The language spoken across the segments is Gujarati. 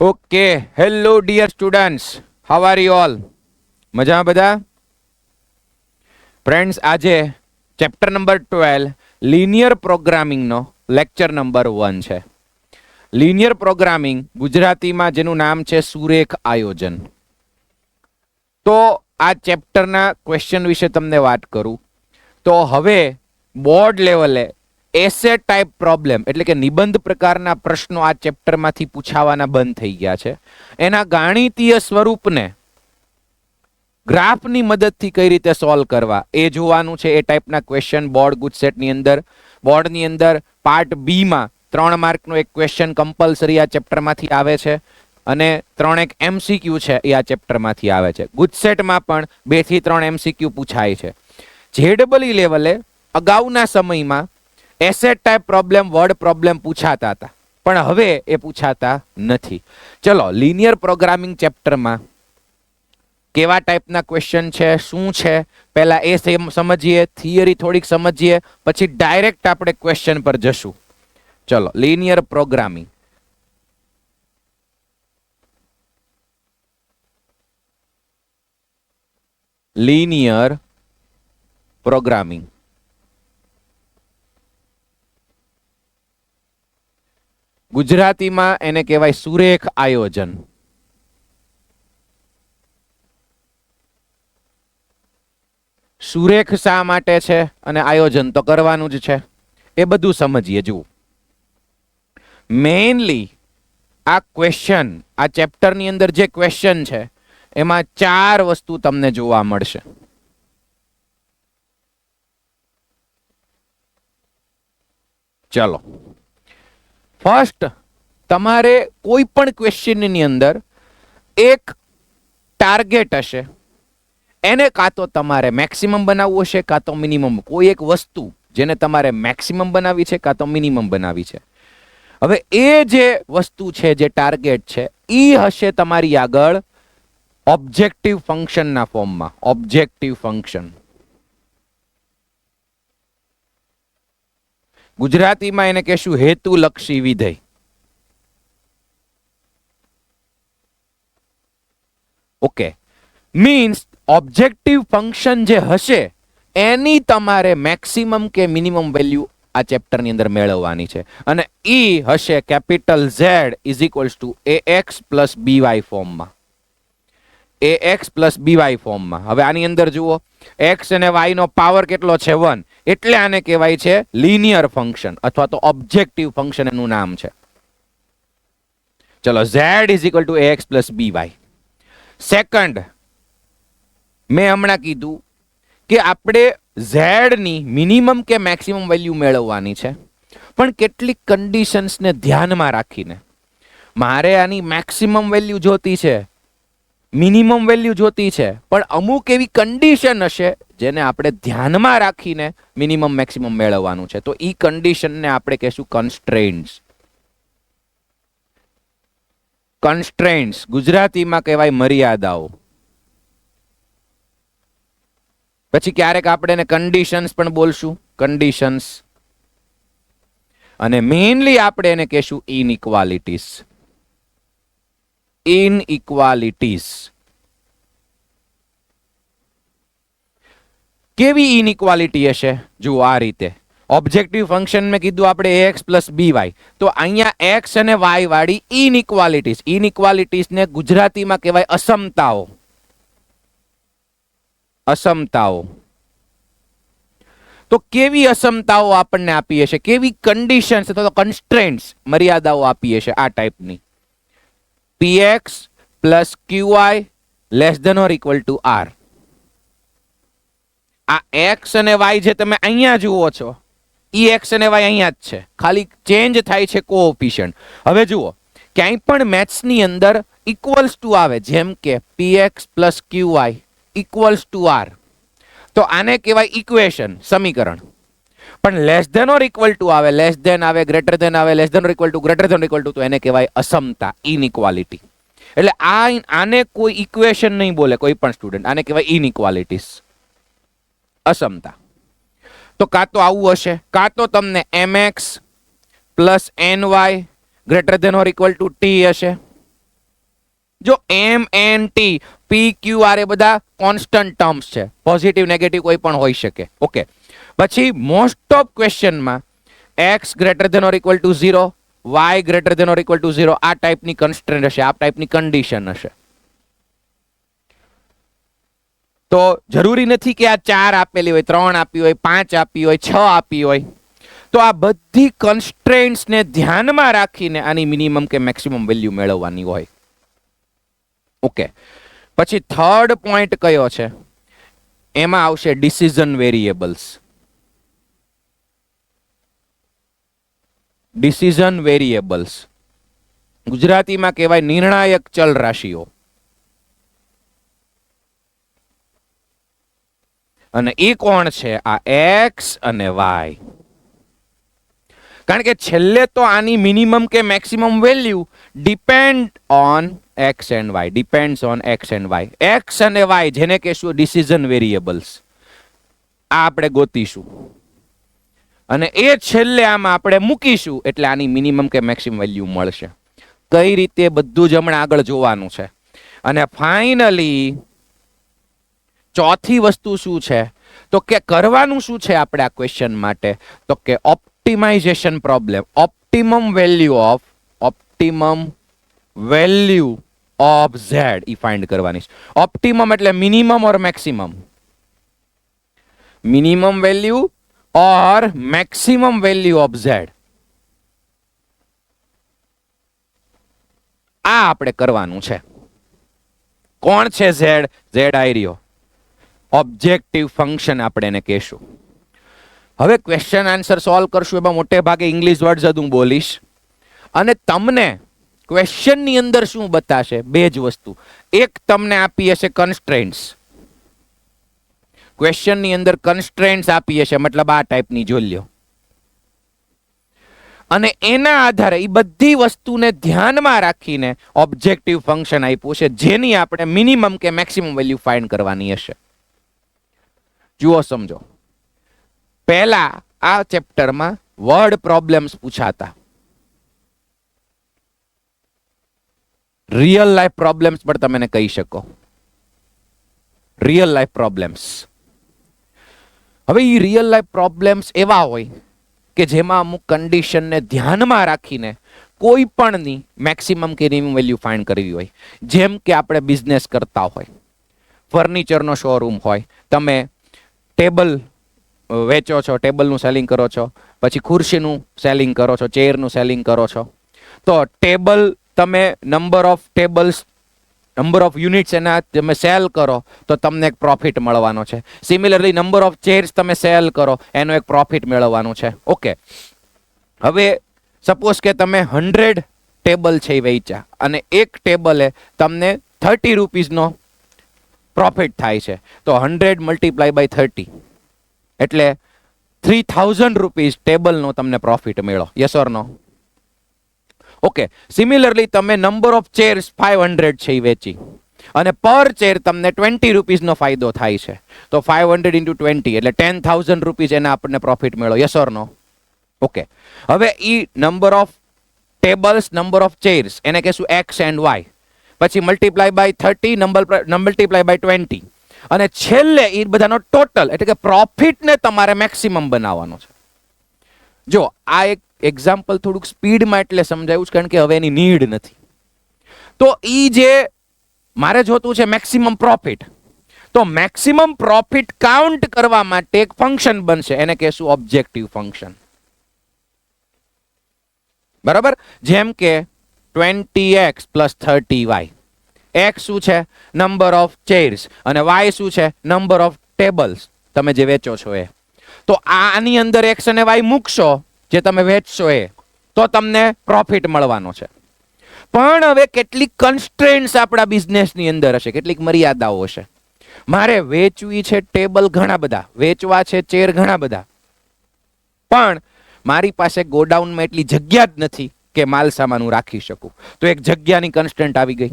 Okay, hello dear students. How are you all? મજામાં બધા? ફ્રેન્ડ્સ, આજે ચેપ્ટર નંબર 12 લિનિયર પ્રોગ્રામિંગનો લેક્ચર નંબર 1 છે. લિનિયર પ્રોગ્રામિંગ ગુજરાતીમાં જેનું નામ છે સુરેખ આયોજન. તો આ ચેપ્ટરના ક્વેશ્ચન વિશે તમને વાત કરું તો હવે બોર્ડ લેવલે એસે ટાઈપ પ્રોબ્લેમ એટલે કે નિબંધ પ્રકારના પ્રશ્નો આ ચેપ્ટરમાંથી પૂછાવાના બંધ થઈ ગયા છે. એના ગાણિતીય સ્વરૂપને ગ્રાફની મદદથી કઈ રીતે સોલ્વ કરવા એ જોવાનું છે. એ ટાઈપના ક્વેશ્ચન બોર્ડ ગુજસેટની અંદર, બોર્ડની અંદર પાર્ટ બી માં 3 માર્કનો એક ક્વેશ્ચન કમ્પલસરી આ ચેપ્ટરમાંથી આવે છે અને 3 એક એમસીક્યુ છે એ આ ચેપ્ટરમાંથી આવે છે. ગુજસેટમાં પણ 2 થી 3 એમસીક્યુ પૂછાય છે. જેડબલઈ લેવલે અગાઉના સમયમાં એસેટ ટાઈપ પ્રોબ્લેમ, વર્ડ પ્રોબ્લેમ પૂછાતા હતા, પણ હવે એ પૂછાતા નથી. ચલો લિનિયર પ્રોગ્રામિંગ ચેપ્ટરમાં કેવા ટાઈપના ક્વેશ્ચન છે, શું છે, પહેલા એ સમજીએ, થિયરી થોડીક સમજીએ, પછી ડાયરેક્ટ આપણે ક્વેશ્ચન પર જશું. ચલો લિનિયર પ્રોગ્રામિંગ. લિનિયર પ્રોગ્રામિંગ ગુજરાતીમાં એને કહેવાય સુરેખ આયોજન. સુરેખ શા માટે છે અને આયોજન તો કરવાનું જ છે, એ બધું સમજીએ. જુઓ, મેઇનલી આ ક્વેશ્ચન, આ ચેપ્ટરની અંદર જે ક્વેશ્ચન છે એમાં 4 વસ્તુ તમને જોવા મળશે. ચલો, ફર્સ્ટ, તમારે કોઈ પણ ક્વેશ્ચનની અંદર એક ટાર્ગેટ હશે, એને કાં તો તમારે મેક્સિમમ બનાવવું હશે કાં તો મિનિમમ. કોઈ એક વસ્તુ જેને તમારે મેક્સિમમ બનાવી છે કાં તો મિનિમમ બનાવી છે. હવે એ જે વસ્તુ છે, જે ટાર્ગેટ છે, એ હશે તમારી આગળ ઓબ્જેક્ટિવ ફંક્શનના ફોર્મમાં. ઓબ્જેક્ટિવ ફંક્શન ગુજરાતીમાં એને કહેશું હેતુલક્ષી વિધેય. ઓકે, મીન્સ ઓબ્જેક્ટિવ ફંક્શન જે હશે એની તમારે મેક્સિમમ કે મિનિમમ વેલ્યુ આ ચેપ્ટરની અંદર મેળવવાની છે. અને ઈ હશે capital Z is equals to AX plus BY ફોર્મમાં. AX પ્લસ BY ફોર્મમાં. હવે આની અંદર જુઓ, X અને Y નો પાવર કેટલો છે? 1. એટલે આને કહેવાય છે લિનિયર ફંક્શન અથવા તો ઓબ્જેક્ટિવ ફંક્શન એનું નામ છે. ચલો, Z is equal two AX plus BY. Second, મેં હમણાં કીધું કે આપણે Z ની મિનિમમ કે મેક્સિમમ વેલ્યુ મેળવવાની છે, પણ કેટલીક કન્ડિશન્સને ધ્યાનમાં રાખીને. મારે આની મેક્સિમમ વેલ્યુ જોતી છે, મિનિમમ વેલ્યુ જોતી છે, પણ અમુક એવી કન્ડિશન હશે જેને આપણે ધ્યાનમાં રાખીને મિનિમમ મેક્સિમમ મેળવવાનું છે. તો ઈ કન્ડિશનને આપણે કહેશું કન્સ્ટ્રેન્ટ્સ. કન્સ્ટ્રેન્ટ્સ ગુજરાતીમાં કહેવાય મર્યાદાઓ. પછી ક્યારેક આપણે એને કન્ડિશન્સ પણ બોલશું, કન્ડિશન્સ. અને મેઇનલી આપણે એને કહેશું ઇનઇક્વાલિટીઝ. ઇનઇક્વાલિટીઝ. કેવી ઇનઇક્વાલિટી હશે? જુઓ, આ રીતે ઓબ્જેક્ટિવ ફંક્શન મેં કીધું આપણે AX પ્લસ BY, તો અહીંયા X અને Y વાળી ઇનઇક્વાલિટીઝ. ઇનઇક્વાલિટીઝને ગુજરાતીમાં કહેવાય અસમતાઓ. અસમતાઓ. તો કેવી અસમતાઓ આપણને આપી હશે, કેવી કન્ડિશન્સ અથવા તો કન્સ્ટ્રેન્ટ્સ, મર્યાદાઓ આપી હશે આ ટાઈપની? PX plus QY less than or equal to R. આ X અને Y જે તમે અહીંયા જુઓ છો, ઈ X અને Y અહીંયા જ છે, ખાલી ચેન્જ થાય છે કોએફિશિયન્ટ. હવે જુઓ, ક્યાંય પણ મેથ્સની અંદર ઇક્વલ્સ ટુ આવે, જેમ કે PX plus QY equals to R, તો આને કહેવાય ઇક્વેશન, સમીકરણ. પણ less than or equal to આવે, લેસ ધેન આવે, ગ્રેટર ધેન આવે, less than or equal to, greater than or equal to, તો એને કહેવાય અસમતા, ઇનઇક્વાલિટી. એટલે આને કોઈ ઇક્વેશન નહીં બોલે કોઈ પણ સ્ટુડન્ટ, આને કહેવાય ઇનઇક્વાલિટીઝ, અસમતા. તો કાં તો આવું હશે, કાં તો તમને MX plus NY greater than or equal to T હશે. જો M N T P Q R એ બધા કોન્સ્ટન્ટ ટર્મ્સ છે, પોઝિટિવ નેગેટિવ કોઈ પણ હોઈ શકે. ઓકે, પછી મોસ્ટ ઓફ ક્વેશ્ચનમાં x greater than or equal to 0, y greater than or equal to 0 આ ટાઈપની કન્સ્ટ્રેન્ટ હશે, આ ટાઈપની કન્ડિશન હશે. તો જરૂરી નથી કે આ 4 આપેલી હોય, 3 આપી હોય, 5 આપી હોય, 6 આપી હોય. તો આ બધી કન્સ્ટ્રેન્ટ્સને ધ્યાનમાં રાખીને આની મિનિમમ કે મેક્સિમમ વેલ્યુ મેળવવાની હોય. ઓકે, પછી થર્ડ પોઈન્ટ કયો છે? એમાં આવશે ડિસિઝન વેરિયેબલ્સ. ડિસિઝન વેરિયેબલ્સ ગુજરાતીમાં કહેવાય નિર્ણાયક ચલ રાશિઓ. અને એ કોણ છે? આ એક્સ અને વાય. કારણ કે છેલ્લે તો આની મિનિમમ કે maximum value depend on x and y, depends on x and y. X અને વાય જેને કહેશું ડિસિઝન વેરિયેબલ્સ, આ આપણે ગોતીશું અને એ છેલ્લે આમાં આપણે મૂકીશું એટલે આની મિનિમમ કે મેક્સિમમ વેલ્યુ મળશે. કઈ રીતે બધું જ હમણાં આગળ જોવાનું છે. અને ફાઇનલી ચોથી વસ્તુ શું છે? તો કે કરવાનું શું છે આપણે આ ક્વેશ્ચન માટે? તો કે optimization problem, optimum value of z ઈ ફાઇન્ડ કરવાની છે. ઓપ્ટિમમ એટલે minimum or maximum, minimum value or maximum value of z. આ આપણે કરવાનું છે. કોણ છે ઝેડ? ઝેડ આઈ રહ્યો, ઓબ્જેક્ટિવ ફંક્શન આપણે એને કહેશું. હવે ક્વેશ્ચન આન્સર સોલ્વ કરશું એમાં મોટે ભાગે ઇંગ્લિશ વર્ડ્સ જ હું બોલીશ અને તમને ક્વેશ્ચન ની અંદર શું બતાશે? બે જ વસ્તુ. એક તમને આપી હશે કન્સ્ટ્રેન્ટ્સ, ક્વેશ્ચન ની અંદર કન્સ્ટ્રેન્ટ્સ આપી હશે, મતલબ આ ટાઈપની જોઈ લ્યો. અને એના આધારે એ બધી વસ્તુને ધ્યાનમાં રાખીને ઓબ્જેક્ટિવ ફંક્શન આપ્યું છે જેની આપણે મિનિમમ કે મેક્સિમમ વેલ્યુ ફાઇન્ડ કરવાની હશે. જુઓ, સમજો. પહેલા આ ચેપ્ટરમાં વર્ડ પ્રોબ્લેમ્સ પૂછાતા, રિયલ લાઈફ પ્રોબ્લેમ્સ પણ તમે કહી શકો, રિયલ લાઈફ પ્રોબ્લેમ્સ. હવે એ રિયલ લાઈફ પ્રોબ્લેમ્સ એવા હોય કે જેમાં અમુક કન્ડિશનને ધ્યાનમાં રાખીને કોઈ પણની મેક્સિમમ કે મિનિમમ વેલ્યુ ફાઇન્ડ કરવી હોય. જેમ કે આપણે બિઝનેસ કરતા હોય, ફર્નિચરનો શોરૂમ હોય, તમે ટેબલ વેચો છો, ટેબલનું સેલિંગ કરો છો, પછી ખુરશીનું સેલિંગ કરો છો, ચેરનું સેલિંગ કરો છો. તો ટેબલ તમે નંબર ઓફ યુનિટ્સ એના તમે સેલ કરો તો તમને એક પ્રોફિટ મળવાનો છે. સિમિલરલી નંબર ઓફ ચેર્સ તમે સેલ કરો એનો એક પ્રોફિટ મેળવવાનું છે. ઓકે, હવે સપોઝ કે તમે 100 ટેબલ છે વેચ્યા અને એક ટેબલે તમને 30 રૂપીઝનો પ્રોફિટ થાય છે. તો 100 મલ્ટીપ્લાય બાય 30 એટલે 3000 રૂપીઝ ટેબલનો તમને પ્રોફિટ મેળો. Yes or no? Okay, similarly તમે નંબર ઓફ ચેર્સ 500 છે એ વેચી અને પર ચેર તમને 20 રૂપીઝનો ફાયદો થાય છે. તો 500 into 20 એટલે 10,000 રૂપીઝ એના આપણને પ્રોફિટ મેળો. Yes or no? ઓકે, હવે ઈ number of tables, number of chairs એને કહેશું એક્સ એન્ડ વાય. પછી મલ્ટીપ્લાય બાય 30, મલ્ટીપ્લાય બાય 20 અને છેલ્લે એ બધાનો ટોટલ એટલે કે પ્રોફિટને તમારે મેક્સિમમ બનાવવાનો છે. જો આ એક એક્ઝામ્પલ થોડુંક સ્પીડમાં એટલે સમજાયું છે કારણ કે હવે એની નીડ નથી. તો ઈ જે મારે જોતું છે મેક્સિમમ પ્રોફિટ, તો મેક્સિમમ પ્રોફિટ કાઉન્ટ કરવા માટે એક ફંક્શન બનશે, એને કહેશું ઓબ્જેક્ટિવ ફંક્શન. બરાબર? જેમ કે 20x plus 30y. x શું છે? નંબર ઓફ ચેર્સ અને y શું છે? નંબર ઓફ ટેબલ્સ તમે જે વેચો છો એ. તો આની અંદર x અને y મૂકશો જે તમે વેચશો એ, તો તમને પ્રોફિટ મળવાનો છે. પણ હવે કેટલીક કન્સ્ટ્રેન્ટ્સ આપણા બિઝનેસની અંદર હશે, કેટલીક મર્યાદાઓ હશે. મારે વેચવી છે ટેબલ ઘણા બધા, વેચવા છે ચેર ઘણા બધા, પણ મારી પાસે ગોડાઉનમાં એટલી જગ્યા જ નથી કે માલ સામાન હું રાખી શકું. તો એક જગ્યાની કન્સ્ટ્રેન્ટ આવી ગઈ.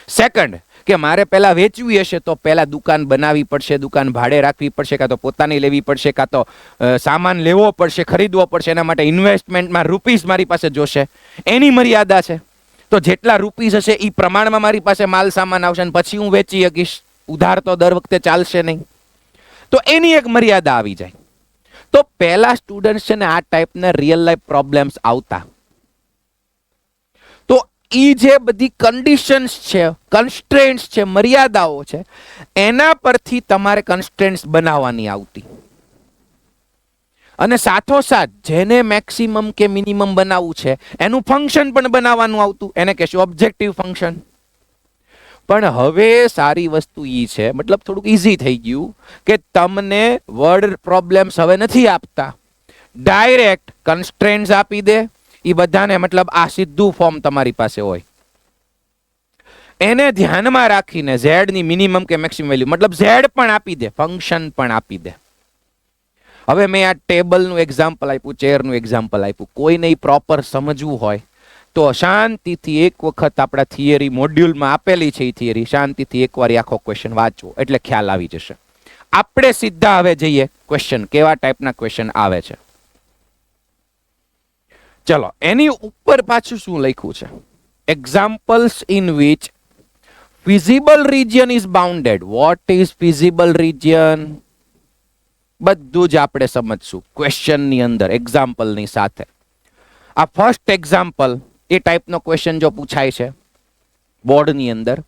સેકન્ડ, કે મારે પહેલા વેચવી હશે તો પહેલા દુકાન બનાવવી પડશે, દુકાન ભાડે રાખવી પડશે, કાં તો પોતાની લેવી પડશે, કાં તો સામાન લેવો પડશે, ખરીદવો પડશે. એના માટે ઇન્વેસ્ટમેન્ટમાં રૂપીસ મારી પાસે જોશે, એની મર્યાદા છે. તો જેટલા રૂપીસ હશે એ પ્રમાણમાં મારી પાસે માલ સામાન આવશે અને પછી હું વેચી શકીશ. ઉધાર તો દર વખતે ચાલશે નહીં. તો એની એક મર્યાદા આવી જાય. તો પહેલા સ્ટુડન્ટ છે ને આ ટાઈપના રિયલ લાઈફ પ્રોબ્લેમ્સ આવતા. તો ઈ જે બધી કન્ડિશન્સ છે, કન્સ્ટ્રેન્ટ્સ છે, મર્યાદાઓ છે, એના પરથી તમારે કન્સ્ટ્રેન્ટ્સ બનાવવાની આવતી. અને સાથોસાથ જેને મેક્સિમમ કે મિનિમમ બનાવવું છે એનું ફંક્શન પણ બનાવવાનું આવતું. એને કહેશું ઓબ્જેક્ટિવ ફંક્શન. પણ હવે સારી વસ્તુ ઈ છે, મતલબ થોડુંક ઈઝી થઈ ગયું કે તમને વર્ડ પ્રોબ્લેમ્સ હવે નથી આપતા, ડાયરેક્ટ કન્સ્ટ્રેન્ટ્સ આપી દે. એ બધાને મતલબ આ સીધું ફોર્મ તમારી પાસે હોય. એને ધ્યાનમાં રાખીને ઝેડ ની મિનિમમ કે મેક્સિમમ વેલ્યુ મતલબ ઝેડ પણ આપી દે, ફંક્શન પણ આપી દે. હવે મેં આ ટેબલનું એક્ઝામ્પલ આપ્યું, ચેરનું એક્ઝામ્પલ આપ્યું. કોઈને પ્રોપર સમજવું હોય તો શાંતિથી એક વખત આપણા થિયરી મોડ્યુલમાં આપેલી છે, એ થિયરી શાંતિથી એકવાર આખો ક્વેશ્ચન વાંચવો એટલે ખ્યાલ આવી જશે. આપણે સીધા હવે જઈએ ક્વેશ્ચન, કેવા ટાઈપના ક્વેશ્ચન આવે છે. ચલો, એની ઉપર પાછું શું લખ્યું છે? Examples in which feasible region is bounded. What is feasible region? બધું જ આપણે સમજશું ક્વેશ્ચનની અંદર એક્ઝામ્પલની સાથે. આ ફર્સ્ટ એક્ઝામ્પલ એ ટાઈપનો ક્વેશ્ચન જો પૂછાય છે બોર્ડની અંદર,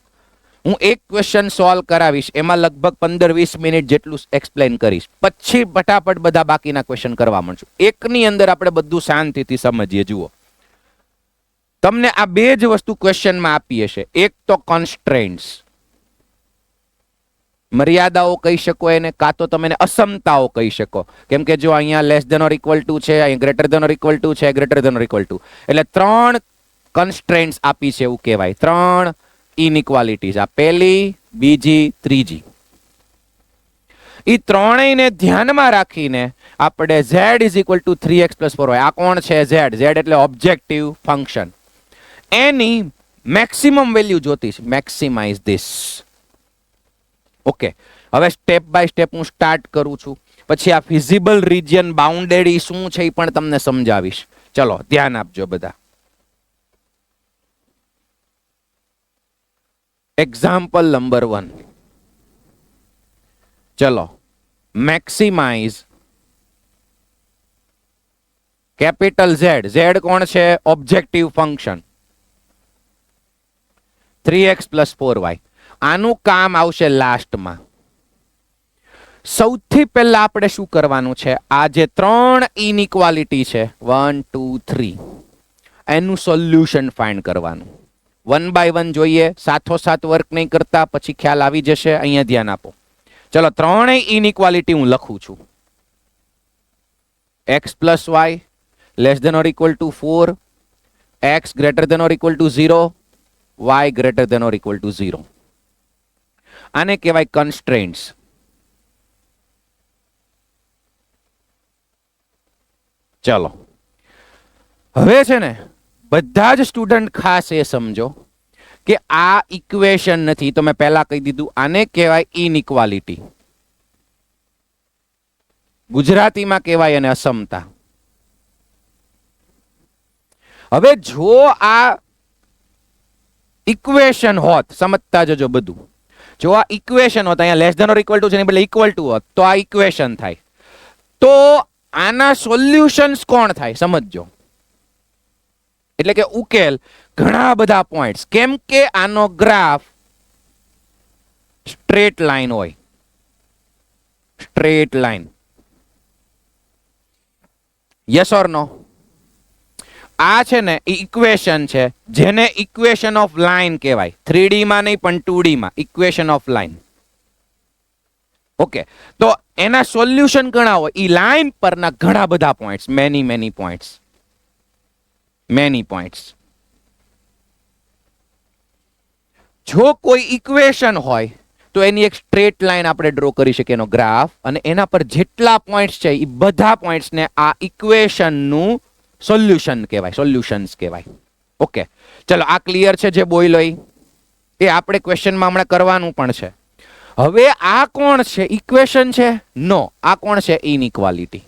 હું એક ક્વેશ્ચન સોલ્વ કરાવીશ, એમાં લગભગ 15-20 મિનિટ જેટલું એક્સપ્લેન કરીશ, પછી ફટાફટ બધા બાકીના ક્વેશ્ચન કરવા માંડશું. એકની અંદર આપણે બધું શાંતિથી સમજીએ. જુઓ, તમને આ બે જ વસ્તુ ક્વેશ્ચનમાં આપી હશે. એક તો કન્સ્ટ્રેન્ટ્સ, મર્યાદાઓ કહી શકો એને, કાં તો તમે અસમતાઓ કહી શકો. કેમ કે જો અહીંયા less than or equal to છે, અહીંયા greater than or equal to છે, greater than or equal to, એટલે 3 કન્સ્ટ્રેન્ટ્સ આપી છે એવું કહેવાય. 3 ઇનઇક્વાલિટીઝ, આ પહેલી, બીજી, ત્રીજી. એ ત્રણેયને ધ્યાનમાં રાખીને આપણે z is equal two 3x plus 4y, આ કોણ છે? z. z એટલે ઓબ્જેક્ટિવ ફંક્શન. એની મેક્સિમમ વેલ્યુ જોતી છે. Maximise this. ઓકે, હવે સ્ટેપ બાય સ્ટેપ હું સ્ટાર્ટ કરું છું. પછી આ ફિઝિબલ રિજિયન બાઉન્ડેડ શું છે એ પણ તમને સમજાવીશ. ચલો, ધ્યાન આપજો બધા. Example number 1. ચલો, મેક્સિમાઇઝ કેપિટલ Z. Z કોણ છે? Objective function. 3x plus 4y. આનું કામ આવશે લાસ્ટમાં. સૌથી પહેલા આપણે શું કરવાનું છે? આ જે 3 ઇનઇક્વાલિટી છે 1 2 3, એનું સોલ્યુશન ફાઇન્ડ કરવાનું. 1 બાય 1 જોઈએ, સાથોસાથ વર્ક નહીં કરતા, પછી ખ્યાલ આવી જશે. અહીંયા ધ્યાન આપો. ચલો, 3 ઇનઇક્વાલિટી હું લખું છું. x plus y less than or equal to 4, x greater than or equal to 0, y greater than or equal to 0. આને કહેવાય કન્સ્ટ્રેન્ટ્સ. ચલો, હવે છે ને બધા જ સ્ટુડન્ટ ખાસ એ સમજો કે આ ઇક્વેશન નથી. તો મેં પહેલા કહી દીધું, આને કહેવાય ઇનઇક્વાલિટી. ગુજરાતીમાં કહેવાય એને અસમતા. હવે જો આ ઇક્વેશન હોત, સમજતા જજો બધું, જો આ ઇક્વેશન હોત, અહીંયા less than or equal to છે ને બદલે ઇક્વલ ટુ હોત, તો આ ઇક્વેશન થાય. તો આના સોલ્યુશન્સ કોણ થાય? સમજજો. એટલે કે ઉકેલ ઘણા બધા પોઈન્ટ્સ. કેમ કે આનો ગ્રાફ સ્ટ્રેટ લાઈન હોય. Straight line. યસ ઓર નો? આ છે ને ઇક્વેશન છે, જેને ઇક્વેશન ઓફ લાઈન કહેવાય. 3D માં નહીં પણ 2D માં ઇક્વેશન ઓફ લાઈન. ઓકે, તો એના સોલ્યુશન ઘણા હોય. ઈ લાઈન પરના ઘણા બધા points, many points. Many points. જો કોઈ ઇક્વેશન હોય તો એની એક સ્ટ્રેટ લાઈન આપણે ડ્રો કરી શકીએ, એનો ગ્રાફ, અને એના પર જેટલા પોઈન્ટ્સ છે એ બધા પોઈન્ટ્સને આ ઇક્વેશનનું સોલ્યુશન કહેવાય, સોલ્યુશન્સ કહેવાય. ઓકે, ચલો, આ ક્લિયર છે? જે બોલ્યો એ આપણે ક્વેશ્ચનમાં હમણાં કરવાનું પણ છે. હવે આ કોણ છે? ઇક્વેશન છે? નો, આ કોણ છે? ઇનઇક્વાલિટી.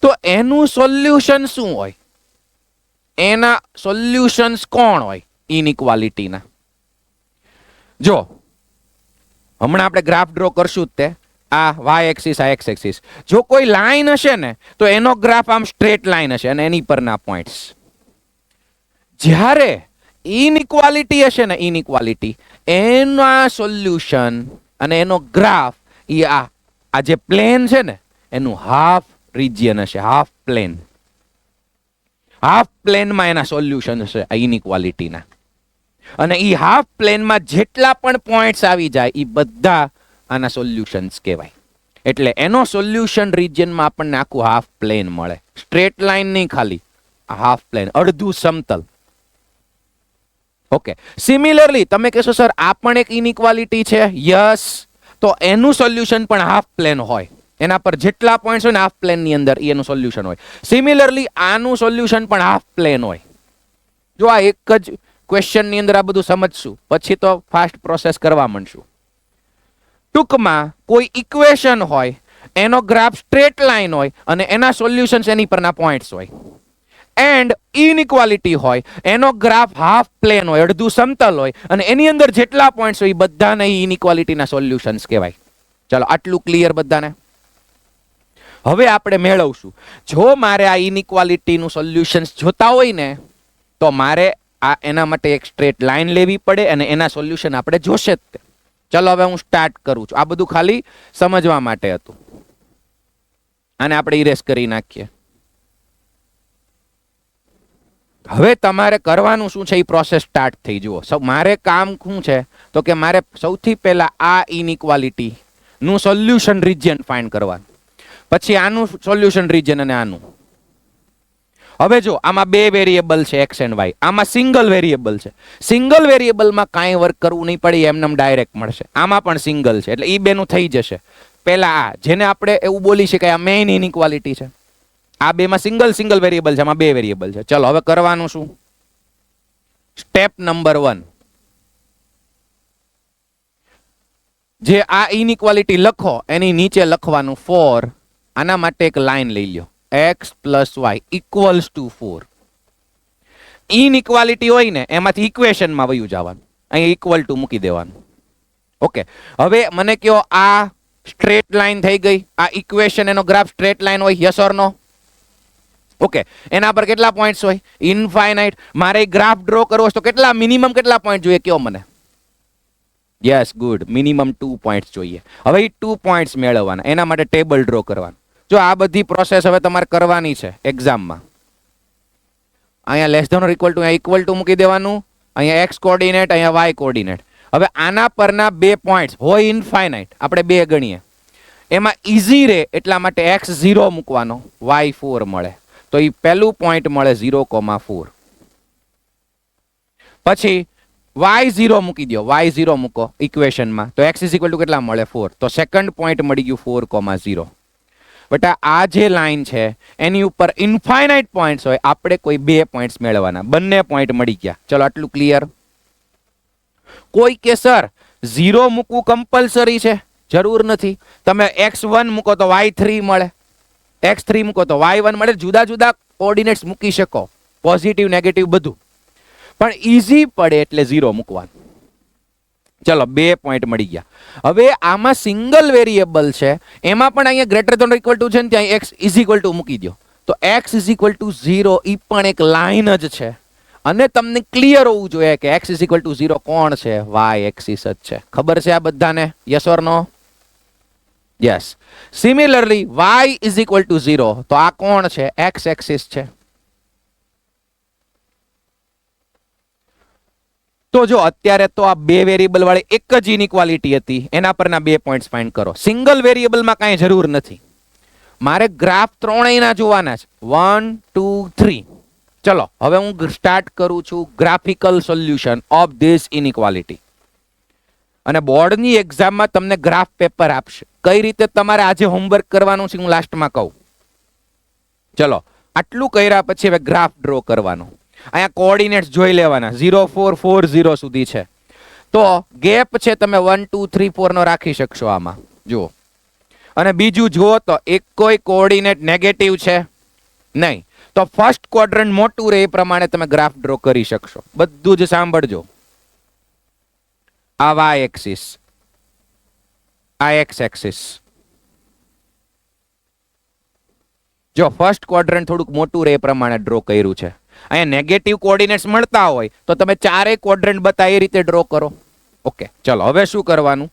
તો એનું સોલ્યુશન શું હોય? એના સોલ્યુશન્સ કોણ હોય? ઇનઇક્વાલિટીના. જો હમણાં આપણે ગ્રાફ ડ્રો કરશું જ તે આ વાય એક્સિસ આ એક્સ એક્સિસ. જો કોઈ લાઈન હશે ને તો એનો ગ્રાફ આમ સ્ટ્રેટ લાઈન હશે અને એની પરના પોઈન્ટ્સ. જ્યારે ઇનઇક્વાલિટી હશે ને ઇનઇક્વાલિટી એના સોલ્યુશન અને એનો ગ્રાફ એ આ જે પ્લેન છે ને એનું હાફ રિજિયન હશે, હાફ પ્લેન. હાફ પ્લેનમાં એના સોલ્યુશન હશે આ ઇનઇક્વાલિટીના. અને એ હાફ પ્લેનમાં જેટલા પણ પોઈન્ટ્સ આવી જાય એ બધા આના સોલ્યુશન્સ કહેવાય. એટલે એનો સોલ્યુશન રિજિયનમાં આપણને આખું હાફ પ્લેન મળે. સ્ટ્રેટ લાઈન નહીં, ખાલી હાફ પ્લેન, અડધું સમતલ. ઓકે, સિમિલરલી તમે કહેશો સર આ પણ એક ઇનઇક્વાલિટી છે. યસ, તો એનું સોલ્યુશન પણ હાફ પ્લેન હોય. એના પર જેટલા પોઈન્ટ્સ હોય ને હાફ પ્લેન ની અંદર એનું સોલ્યુશન હોય. સિમિલરલી આનું સોલ્યુશન પણ હાફ પ્લેન હોય. જો આ એક જ ક્વેશ્ચન ની અંદર આ બધું સમજશું પછી તો ફાસ્ટ પ્રોસેસ કરવા માંડશું. ટૂંકમાં કોઈ ઇક્વેશન હોય એનો ગ્રાફ સ્ટ્રેટ લાઈન હોય અને એના સોલ્યુશન્સ એની પરના પોઈન્ટ્સ હોય. એન્ડ ઇનઇક્વાલિટી હોય એનો ગ્રાફ હાફ પ્લેન હોય, અડધું સમતલ હોય અને એની અંદર જેટલા પોઈન્ટ્સ હોય એ બધાને ઇનઇક્વાલિટીના સોલ્યુશન્સ કહેવાય. ચલો આટલું ક્લિયર બધાને? હવે આપણે મેળવશું. જો મારે આ ઇનઇક્વાલિટીનું સોલ્યુશન્સ જોતા હોય ને તો મારે આ એના માટે એક સ્ટ્રેટ લાઈન લેવી પડે અને એના સોલ્યુશન આપણે જોશે જ. ચલો હવે હું સ્ટાર્ટ કરું છું. આ બધું ખાલી સમજવા માટે હતું. આને આપણે ઇરેઝ કરી નાખીએ. હવે તમારે કરવાનું શું છે એ પ્રોસેસ સ્ટાર્ટ થઈ જુઓ. મારે કામ શું છે તો કે મારે સૌથી પહેલા આ ઇનઇક્વાલિટી નું સોલ્યુશન રિજિયન ફાઇન્ડ કરવાનું, પછી આનું સોલ્યુશન રિજિયન અને આનું. હવે જો આમાં બે વેરિયેબલ છે એક્સ એન્ડ વાય, આમાં સિંગલ વેરિયેબલ છે. સિંગલ વેરિયેબલમાં કાંઈ વર્ક કરવું નહીં પડે, એમને ડાયરેક્ટ મળશે. આમાં પણ સિંગલ છે એટલે એ બેનું થઈ જશે. પહેલા આ જેને આપણે એવું બોલી શકાય આ મેઇન ઇનઇક્વાલિટી છે. આ બેમાં સિંગલ વેરિયેબલ છે, આમાં બે વેરિયેબલ છે. ચલો હવે કરવાનું શું? સ્ટેપ નંબર 1, જે આ ઇનઇક્વાલિટી લખો એની નીચે લખવાનું 4. આના માટે એક લાઈન લઈ લ્યો, x + y = 4. ઇનઇક્વાલિટી હોય ને એમાંથી ઇક્વેશનમાં વયું જવાનું, અહીં ઇક્વલ ટુ મૂકી દેવાનું. ઓકે, હવે મને કહો આ સ્ટ્રેટ લાઈન થઈ ગઈ. આ ઇક્વેશન એનો ગ્રાફ સ્ટ્રેટ લાઈન હોય, યસ ઓર નો? ઓકે, એના પર કેટલા પોઈન્ટ્સ હોય? ઇનફાઇનાઇટ. મારે ગ્રાફ ડ્રો કરવો છે તો કેટલા મિનિમમ કેટલા પોઈન્ટ જોઈએ કયો મને? યસ, ગુડ, મિનિમમ 2 પોઈન્ટ્સ જોઈએ. હવે એ 2 પોઈન્ટ્સ મેળવવાના, એના માટે ટેબલ ડ્રો કરવાનું. જો આ બધી પ્રોસેસ હવે તમારે કરવાની છે એક્ઝામમાં. અહીંયા less than or equal to, અહીંયા ઇક્વલ ટુ મૂકી દેવાનું, અહીંયા એક્સ કોર્ડિનેટ, અહીંયા વાય કોર્ડિનેટ. હવે આના પરના 2 પોઈન્ટ્સ હોય ઇનફાઇનાઇટ, આપણે 2 ગણીએ. એમાં ઈઝી રહે એટલા માટે x 0 મૂકવાનો, y 4 મળે. તો એ પહેલું પોઈન્ટ મળે 0,4. પછી y 0 મૂકી દો, y 0 મૂકો ઇક્વેશનમાં તો x = કેટલા મળે? 4. તો સેકન્ડ પોઈન્ટ મળી ગયું 4,0. બટા આ જે લાઈન છે એની ઉપર ઇન્ફાઇનાઇટ પોઈન્ટ્સ હોય, આપણે કોઈ 2 પોઈન્ટ્સ મેળવવાના. બંને પોઈન્ટ મળી ગયા. ચલો આટલું ક્લિયર? કોઈ કે સર 0 મૂકવું કમ્પલસરી છે? જરૂર નથી. તમે x1 મૂકો તો y3 મળે, x3 મૂકો તો y1 મળે. જુદા જુદા કોઓર્ડિનેટ્સ મૂકી શકો, પોઝિટિવ નેગેટિવ બધું, પણ ઈઝી પડે એટલે 0 મૂકવાનું. ચલો 2 પોઈન્ટ મળી ગયા. હવે આમાં સિંગલ વેરિયેબલ છે, એમાં પણ અહીંયા greater than or equal to છે ને ત્યાં x = મૂકી દો. તો x = 0 એ પણ એક લાઈન જ છે. અને તમને ક્લિયર હોવું જોઈએ કે x = 0 કોણ છે? y એક્સિસ જ છે. ખબર છે આ બધાને? Yes or no? Yes. Similarly y = 0 તો આ કોણ છે? x એક્સિસ છે. તો જો અત્યારે તો આ 2 વેરિયેબલ વાળી એક જ ઇનઇક્વાલિટી હતી, એના પરના 2 પોઈન્ટ્સ ફાઇન્ડ કરો. સિંગલ વેરિયેબલમાં કાંઈ જરૂર નથી. મારે ગ્રાફ ત્રણેયના જોવાના છે, 1 2 3. ચલો હવે હું સ્ટાર્ટ કરું છું graphical solution of this inequality. અને બોર્ડની એક્ઝામમાં તમને ગ્રાફ પેપર આપશે. કઈ રીતે તમારે આજે હોમવર્ક કરવાનું છે હું લાસ્ટમાં કહું. ચલો આટલું કર્યા પછી હવે ગ્રાફ ડ્રો કરવાનો. અહીંયા કોઓર્ડિનેટ્સ જોઈ લેવાના, 0 4 4 0 સુધી છે. તો ગેપ છે તમે 1 2 3 4 નો રાખી શકશો આમાં જુઓ. અને બીજું જુઓ તો એક કોઈ કોઓર્ડિનેટ નેગેટિવ છે નહીં, તો ફર્સ્ટ ક્વોડ્રન્ટ મોટું રહે એ પ્રમાણે તમે ગ્રાફ ડ્રો કરી શકશો. બધું જ સાંભળજો. આ વાય એક્સિસ, આ એક્સ એક્સિસ. જો ફર્સ્ટ ક્વોડ્રન્ટ થોડુંક મોટું રહે એ પ્રમાણે ડ્રો કર્યું છે. અહીંયા નેગેટિવ કોઓર્ડિનેટ્સ મળતા હોય તો તમે ચારેય ક્વોડ્રન્ટ બતા એ રીતે ડ્રો કરો. ઓકે, ચલો હવે શું કરવાનું?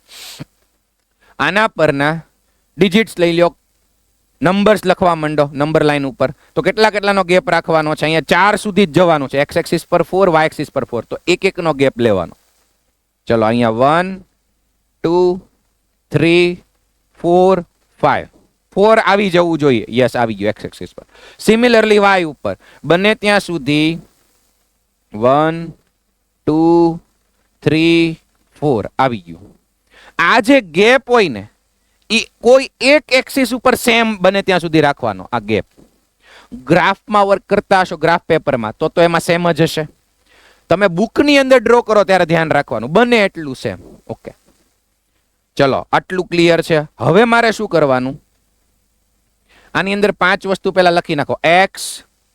આના પરના ડિજિટ્સ લઈ લો, નંબર્સ લખવા માંડો નંબર લાઈન ઉપર. તો કેટલા કેટલાનો ગેપ રાખવાનો છે? અહીંયા 4 સુધી જ જવાનું છે. એક્સ એક્સિસ પર 4, વાય એક્સિસ પર 4. તો એક એકનો ગેપ લેવાનો. ચલો અહીંયા 1 2 3 4 5. 4 આવી જવું જોઈએ. યસ, આવી ગયું એક્સ એક્સિસ પર. સિમિલરલી વાય ઉપર બને ત્યાં સુધી 1 2 3 4 આવી ગયું. આ જે ગેપ હોય ને એ કોઈ એક એક્સિસ ઉપર સેમ બને ત્યાં સુધી રાખવાનો. આ ગેપ ગ્રાફમાં વર્ક કરતા હશો, ગ્રાફ પેપરમાં, તો એમાં સેમ જ હશે. તમે બુકની અંદર ડ્રો કરો ત્યારે ધ્યાન રાખવાનું બને એટલું સેમ. ઓકે, ચલો આટલું ક્લિયર છે. હવે મારે શું કરવાનું? આની અંદર 5 વસ્તુ પહેલા લખી નાખો. X,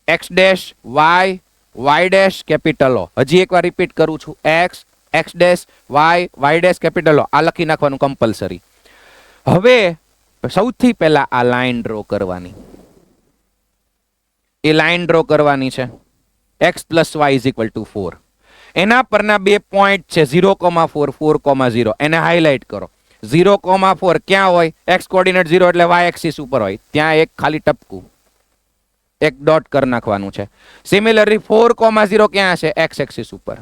X dash, Y, Y dash, capital O. હજી એકવાર રિપીટ કરું છું. X, X dash, Y, Y dash, capital O. આ લખી નાખવાનું કમ્પલસરી. હવે સૌથી પહેલા આ લાઈન ડ્રો કરવાની. એ લાઈન ડ્રો કરવાની છે. x plus y is equal to 4. એના પરના બે પોઈન્ટ છે 0,4, 4,0. એને હાઇલાઇટ કરો. 0,4 ક્યાં હોય? x કોઓર્ડિનેટ 0 એટલે y એક્સિસ ઉપર હોય. ત્યાં એક ખાલી ટપકું, એક ડોટ કરી નાખવાનું છે. સિમિલરલી 4,0 ક્યાં છે? x એક્સિસ ઉપર.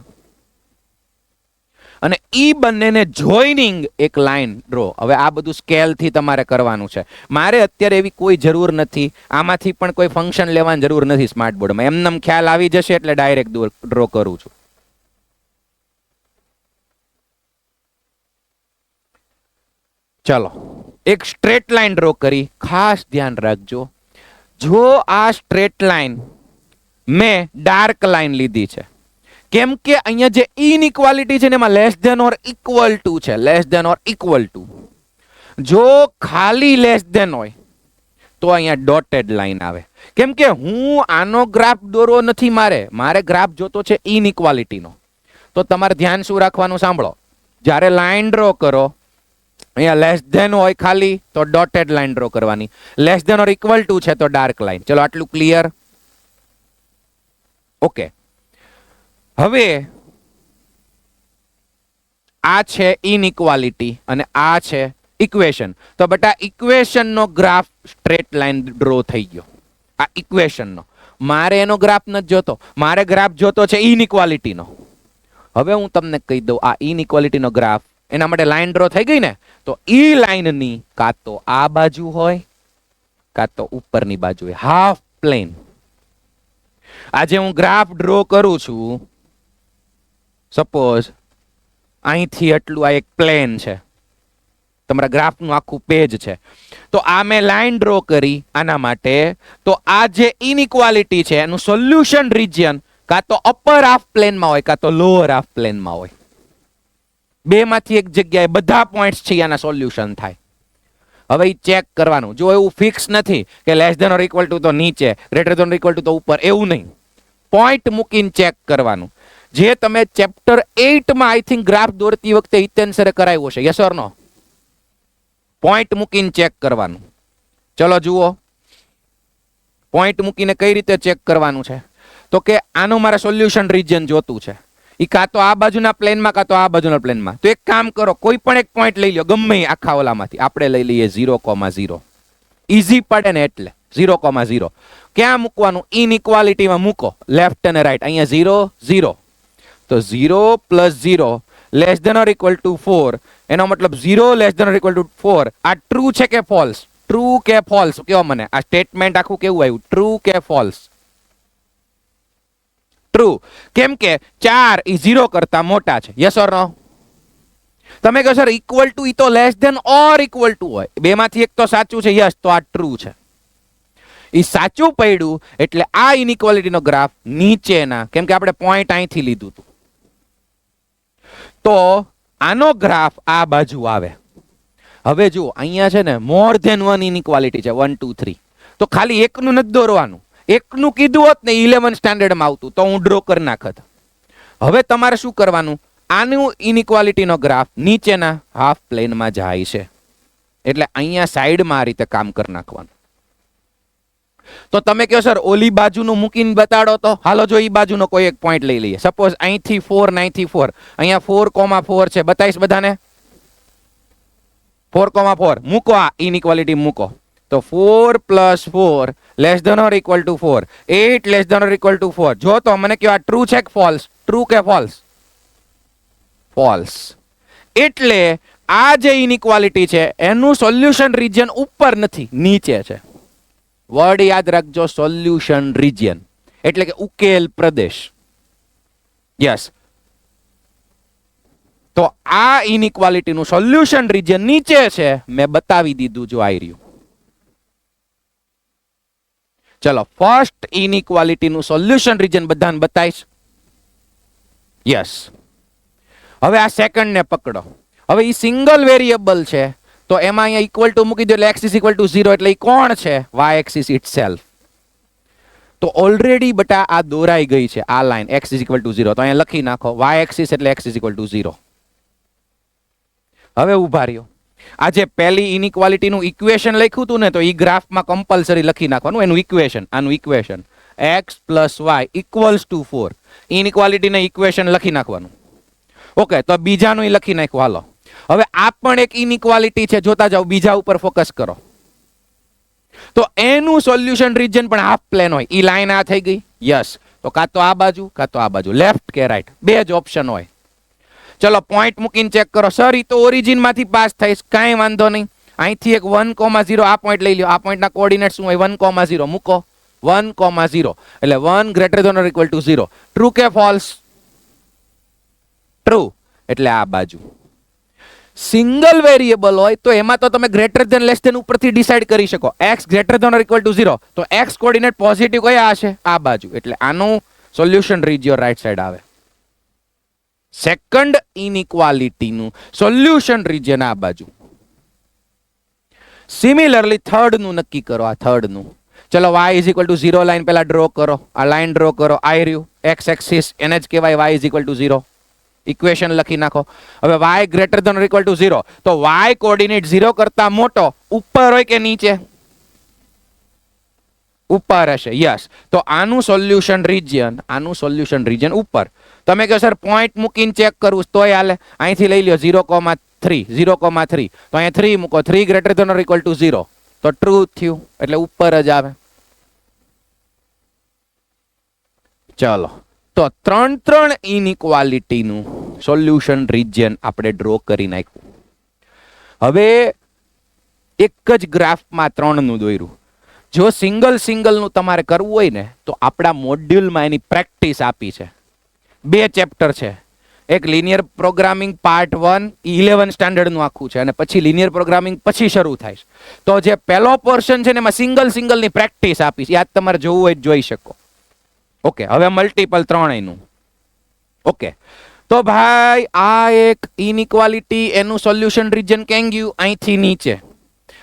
અને ઈ બંનેને જોઈનિંગ એક લાઈન ડ્રો. હવે આ બધું સ્કેલ થી તમારે કરવાનું છે. મારે અત્યારે એવી કોઈ જરૂર નથી. આમાંથી પણ કોઈ ફંક્શન લેવાની જરૂર નથી સ્માર્ટ બોર્ડમાં. એમનેમ ખ્યાલ આવી જશે એટલે ડાયરેક્ટ ડ્રો કરું છું. ચલો એક સ્ટ્રેટ લાઈન ડ્રો કરી. ખાસ ધ્યાન રાખજો, જો આ સ્ટ્રેટ લાઈન મેં ડાર્ક લાઈન લીધી છે કેમ કે અહીંયા જે ઇનઇક્વાલિટી છે ને એમાં less than or equal to છે. Less than or equal to. જો ખાલી લેસ ધેન હોય તો અહીંયા ડોટેડ લાઈન આવે. કેમ કે હું આનો ગ્રાફ દોરવો નથી. મારે ગ્રાફ જોતો છે ઇનઇક્વાલિટીનો. તો તમારે ધ્યાન શું રાખવાનું સાંભળો. જ્યારે લાઈન ડ્રો કરો અહીંયા લેસ ધેન હોય ખાલી તો ડોટેડ લાઈન ડ્રો કરવાની. Less than or equal to છે તો ડાર્ક લાઈન. ચલો આટલું ક્લિયર? ઓકે, હવે આ છે ઇનઇક્વાલિટી અને આ છે ઇક્વેશન. તો બેટા ઇક્વેશન નો ગ્રાફ સ્ટ્રેટ લાઈન ડ્રો થઈ ગયો. આ ઇક્વેશન નો. મારે એનો ગ્રાફ નથી જોતો. મારે ગ્રાફ જોતો છે ઇનઇક્વાલિટી નો. હવે હું તમને કહી દઉં, આ ઇનઇક્વાલિટી નો ગ્રાફ, એના માટે લાઈન ડ્રો થઈ ગઈ ને, તો ઈ લાઈન ની કાં તો આ બાજુ હોય કાં તો ઉપરની બાજુ હોય. Half plane. આજે હું ગ્રાફ ડ્રો કરું છું. સપોઝ અહીંથી એટલું આ એક પ્લેન છે. તમારા ગ્રાફનું આખું પેજ છે. તો આ મેં લાઈન ડ્રો કરી આના માટે. તો આ જે ઇનઇક્વાલિટી છે એનું સોલ્યુશન રિજિયન કાં તો અપર હાફ પ્લેનમાં હોય કાં તો લોઅર હાફ પ્લેનમાં હોય. બે માંથી એક જગ્યાએ બધા પોઈન્ટ્સ છે આના સોલ્યુશન થાય. હવે ચેક કરવાનું. જો એવું ફિક્સ નથી કે less than or equal to તો નીચે, greater than or equal to તો ઉપર, એવું નહીં. પોઈન્ટ મૂકીને ચેક કરવાનું. જે તમે ચેપ્ટર 8 માં આઈ થિંક ગ્રાફ દોરતી વખતે હિતેન સરે કરાવ્યો છે. Yes or no? પોઈન્ટ મૂકીને ચેક કરવાનું. ચલો જુઓ, પોઈન્ટ મૂકીને કઈ રીતે ચેક કરવાનું છે. તો કે આનું મારે સોલ્યુશન રિજિયન જોતું છે. ઈ કાં તો આ બાજુના પ્લેનમાં કાં તો આ બાજુના પ્લેનમાં. તો એક કામ કરો, કોઈ પણ એક પોઈન્ટ લઈ લો, ગમે આખા ઓલામાંથી. આપણે લઈ લઈએ 0,0. ઈઝી પડે ને એટલે 0,0. ક્યાં મૂકવાનું? ઇનઇક્વાલિટીમાં મૂકો, લેફ્ટ અને રાઈટ. અહીંયા 0 0. તો 0 + 0 less than or equal to 4. એનો મતલબ 0 less than or equal to 4. આ ટ્રુ છે કે ફોલ્સ? ટ્રુ કે ફોલ્સ કયો મને. આ સ્ટેટમેન્ટ આખું કેવું આવ્યું? ટ્રુ કે ફોલ્સ? ટ્રુ. કેમ કે 4 ઈ 0 કરતા મોટા છે. Yes or no? તમે કહો સર ઇક્વલ ટુ ઈ તો less than or equal to હોય. બેમાંથી એક તો સાચું છે. યસ, તો આ ટ્રુ છે. ઈ સાચું પડ્યું એટલે આ ઇનઇક્વાલિટીનો ગ્રાફ નીચેના, કેમ કે આપણે પોઈન્ટ અહીંથી લીધું હતું, તો આનો ગ્રાફ આ બાજુ આવે. હવે જુઓ અહીંયા છે ને મોર ધેન 1 ઇનઇક્વાલિટી છે, 1 2 3. તો ખાલી એકનું નથી દોરવાનું, એકનું કીધું હોત ને 11 સ્ટાન્ડર્ડમાં આવતું તો હું ડ્રો કરી નાખત. હવે તમારે શું કરવાનું, આનું ઇનઇક્વાલિટીનો ગ્રાફ નીચેના હાફ પ્લેનમાં જાય છે, એટલે અહીંયા સાઈડમાં આ રીતે કામ કરી નાખવાનું. તો તમે કહો સર ઓલી બાજુનું મૂકીને બતાડો તો, હાલો જો ઈ બાજુનો કોઈ એક પોઈન્ટ લઈ લઈએ. સપોઝ અહીંથી 4 અહીંથી 4, અહીંયા 4,4 છે, બતાવીશ બધાને. 4,4 મૂકો, આ ઇનઇક્વાલિટી મૂકો. તો 4 + 4 less than or equal to 4, 8 less than or equal to 4. જો તો મને કહો આ ટ્રુ છે કે ફોલ્સ? ટ્રુ કે ફોલ્સ? ફોલ્સ. એટલે આ જે ઇનઇક્વાલિટી છે એનું સોલ્યુશન રીજન ઉપર નથી, નીચે છે. વર્ડ યાદ રાખજો, સોલ્યુશન રીજન એટલે કે ઉકેલ પ્રદેશ. યસ. તો આ ઇનઇક્વાલિટીનું સોલ્યુશન રીજન નીચે છે, મેં બતાવી દીધું જો આઈ રહ્યું. ચલો ફર્સ્ટ ઇનઇક્વાલિટીનું સોલ્યુશન રીજન બધાને બતાવીશ. યસ. હવે આ સેકન્ડ ને પકડો. હવે ઈ સિંગલ વેરિયેબલ છે તો એમાં અહીંયા ઇક્વલ ટુ મૂકી દો એટલે x = 0, એટલે ઈ કોણ છે? y axis itself. તો ઓલરેડી બટા આ દોરાઈ ગઈ છે આ લાઈન x = 0, તો અહીંયા લખી નાખો y axis એટલે x = 0. હવે ઉભા રહ્યો, આ જે પહેલી ઇનઇક્વાલિટીનું ઇક્વેશન લખ્યું હતું ને, તો ઈ ગ્રાફમાં કમ્પલસરી લખી નાખવાનું એનું ઇક્વેશન. આનું ઇક્વેશન x + y = 4. ઇનઇક્વાલિટીને ઇક્વેશન લખી નાખવાનું. ઓકે, તો બીજાનું લખી નાખ્યું. હાલો હવે આ પણ એક ઇનઇક્વાલિટી છે, જોતા જાઓ, બીજા ઉપર ફોકસ કરો. તો એનું સોલ્યુશન રીજન પણ હાફ પ્લેન હોય. ઈ લાઈન આ થઈ ગઈ. યસ. તો કાં તો આ બાજુ કાં તો આ બાજુ, લેફ્ટ કે રાઈટ, બે જ ઓપ્શન હોય. ચલો પોઈન્ટ મૂકીને ચેક કરો. સર ઈ તો ઓરિજિન માંથી પાસ થઈશ, કાંઈ વાંધો નહીં. અહીંથી એક 1,0 આ પોઈન્ટ લઈ લ્યો. આ પોઈન્ટના કોઓર્ડિનેટ શું હોય? 1,0 મૂકો. 1,0 એટલે 1 > 0. ટ્રુ કે ફોલ્સ? ટ્રુ. એટલે આ બાજુ. સિંગલ વેરિયેબલ હોય તો એમાં તો તમે ગ્રેટર ધેન લેસ ધેન ઉપરથી ડિસાઈડ કરી શકો. x > 0, તો x કોઓર્ડિનેટ પોઝિટિવ કયા હશે? આ બાજુ. એટલે આનું સોલ્યુશન રીજિયો રાઈટ સાઈડ આવે. સેકન્ડ ઇનઇક્વાલિટીનું સોલ્યુશન રીજન આ બાજુ. સિમિલરલી થર્ડ નું નક્કી કરો. આ થર્ડ નું ચલો y = 0 લાઈન પહેલા ડ્રો કરો. આ લાઈન ડ્રો કરો. આઈ રહ્યું x એક્સિસ, એને જ કહેવાય y = 0. ઇક્વેશન લખી નાખો. હવે y > 0, તો y કોઓર્ડિનેટ 0 કરતા મોટો ઉપર હોય કે નીચે? ઉપર હશે. યસ. તો આનું સોલ્યુશન રીજન ઉપર. તમે કહો સર પોઈન્ટ મૂકીને ચેક કરવું તોય હાલે. અહીંથી લઈ લ્યો 0,3, 0,3, તો અહીંયા 3 મૂકો. 3 > 0, તો ટ્રુ થયું, એટલે ઉપર જ આવે. ચલો, તો ત્રણ ઇનઇક્વાલિટીનું સોલ્યુશન રીજન આપણે ડ્રો કરી નાખ્યું. હવે એક જ ગ્રાફમાં 3 નું દોર્યું. જો સિંગલ નું તમારે કરવું હોય ને, તો આપણા મોડ્યુલમાં એની પ્રેક્ટિસ આપી છે. 2 ચેપ્ટર છે. એક લિનિયર પ્રોગ્રામિંગ પાર્ટ 1 11 સ્ટાન્ડર્ડ નું આખું છે, અને પછી લિનિયર પ્રોગ્રામિંગ પછી શરૂ થાય છે. તો જે પહેલો પોર્શન છે ને એમાં સિંગલ ની પ્રેક્ટિસ આપી છે. યાદ તમારે જોવું હોય જોઈ શકો. ઓકે, હવે મલ્ટીપલ 3 નું. ઓકે, તો ભાઈ આ એક ઇનઇક્વાલિટી, એનું સોલ્યુશન રીજન કેમ ગયું? અહીંથી નીચે.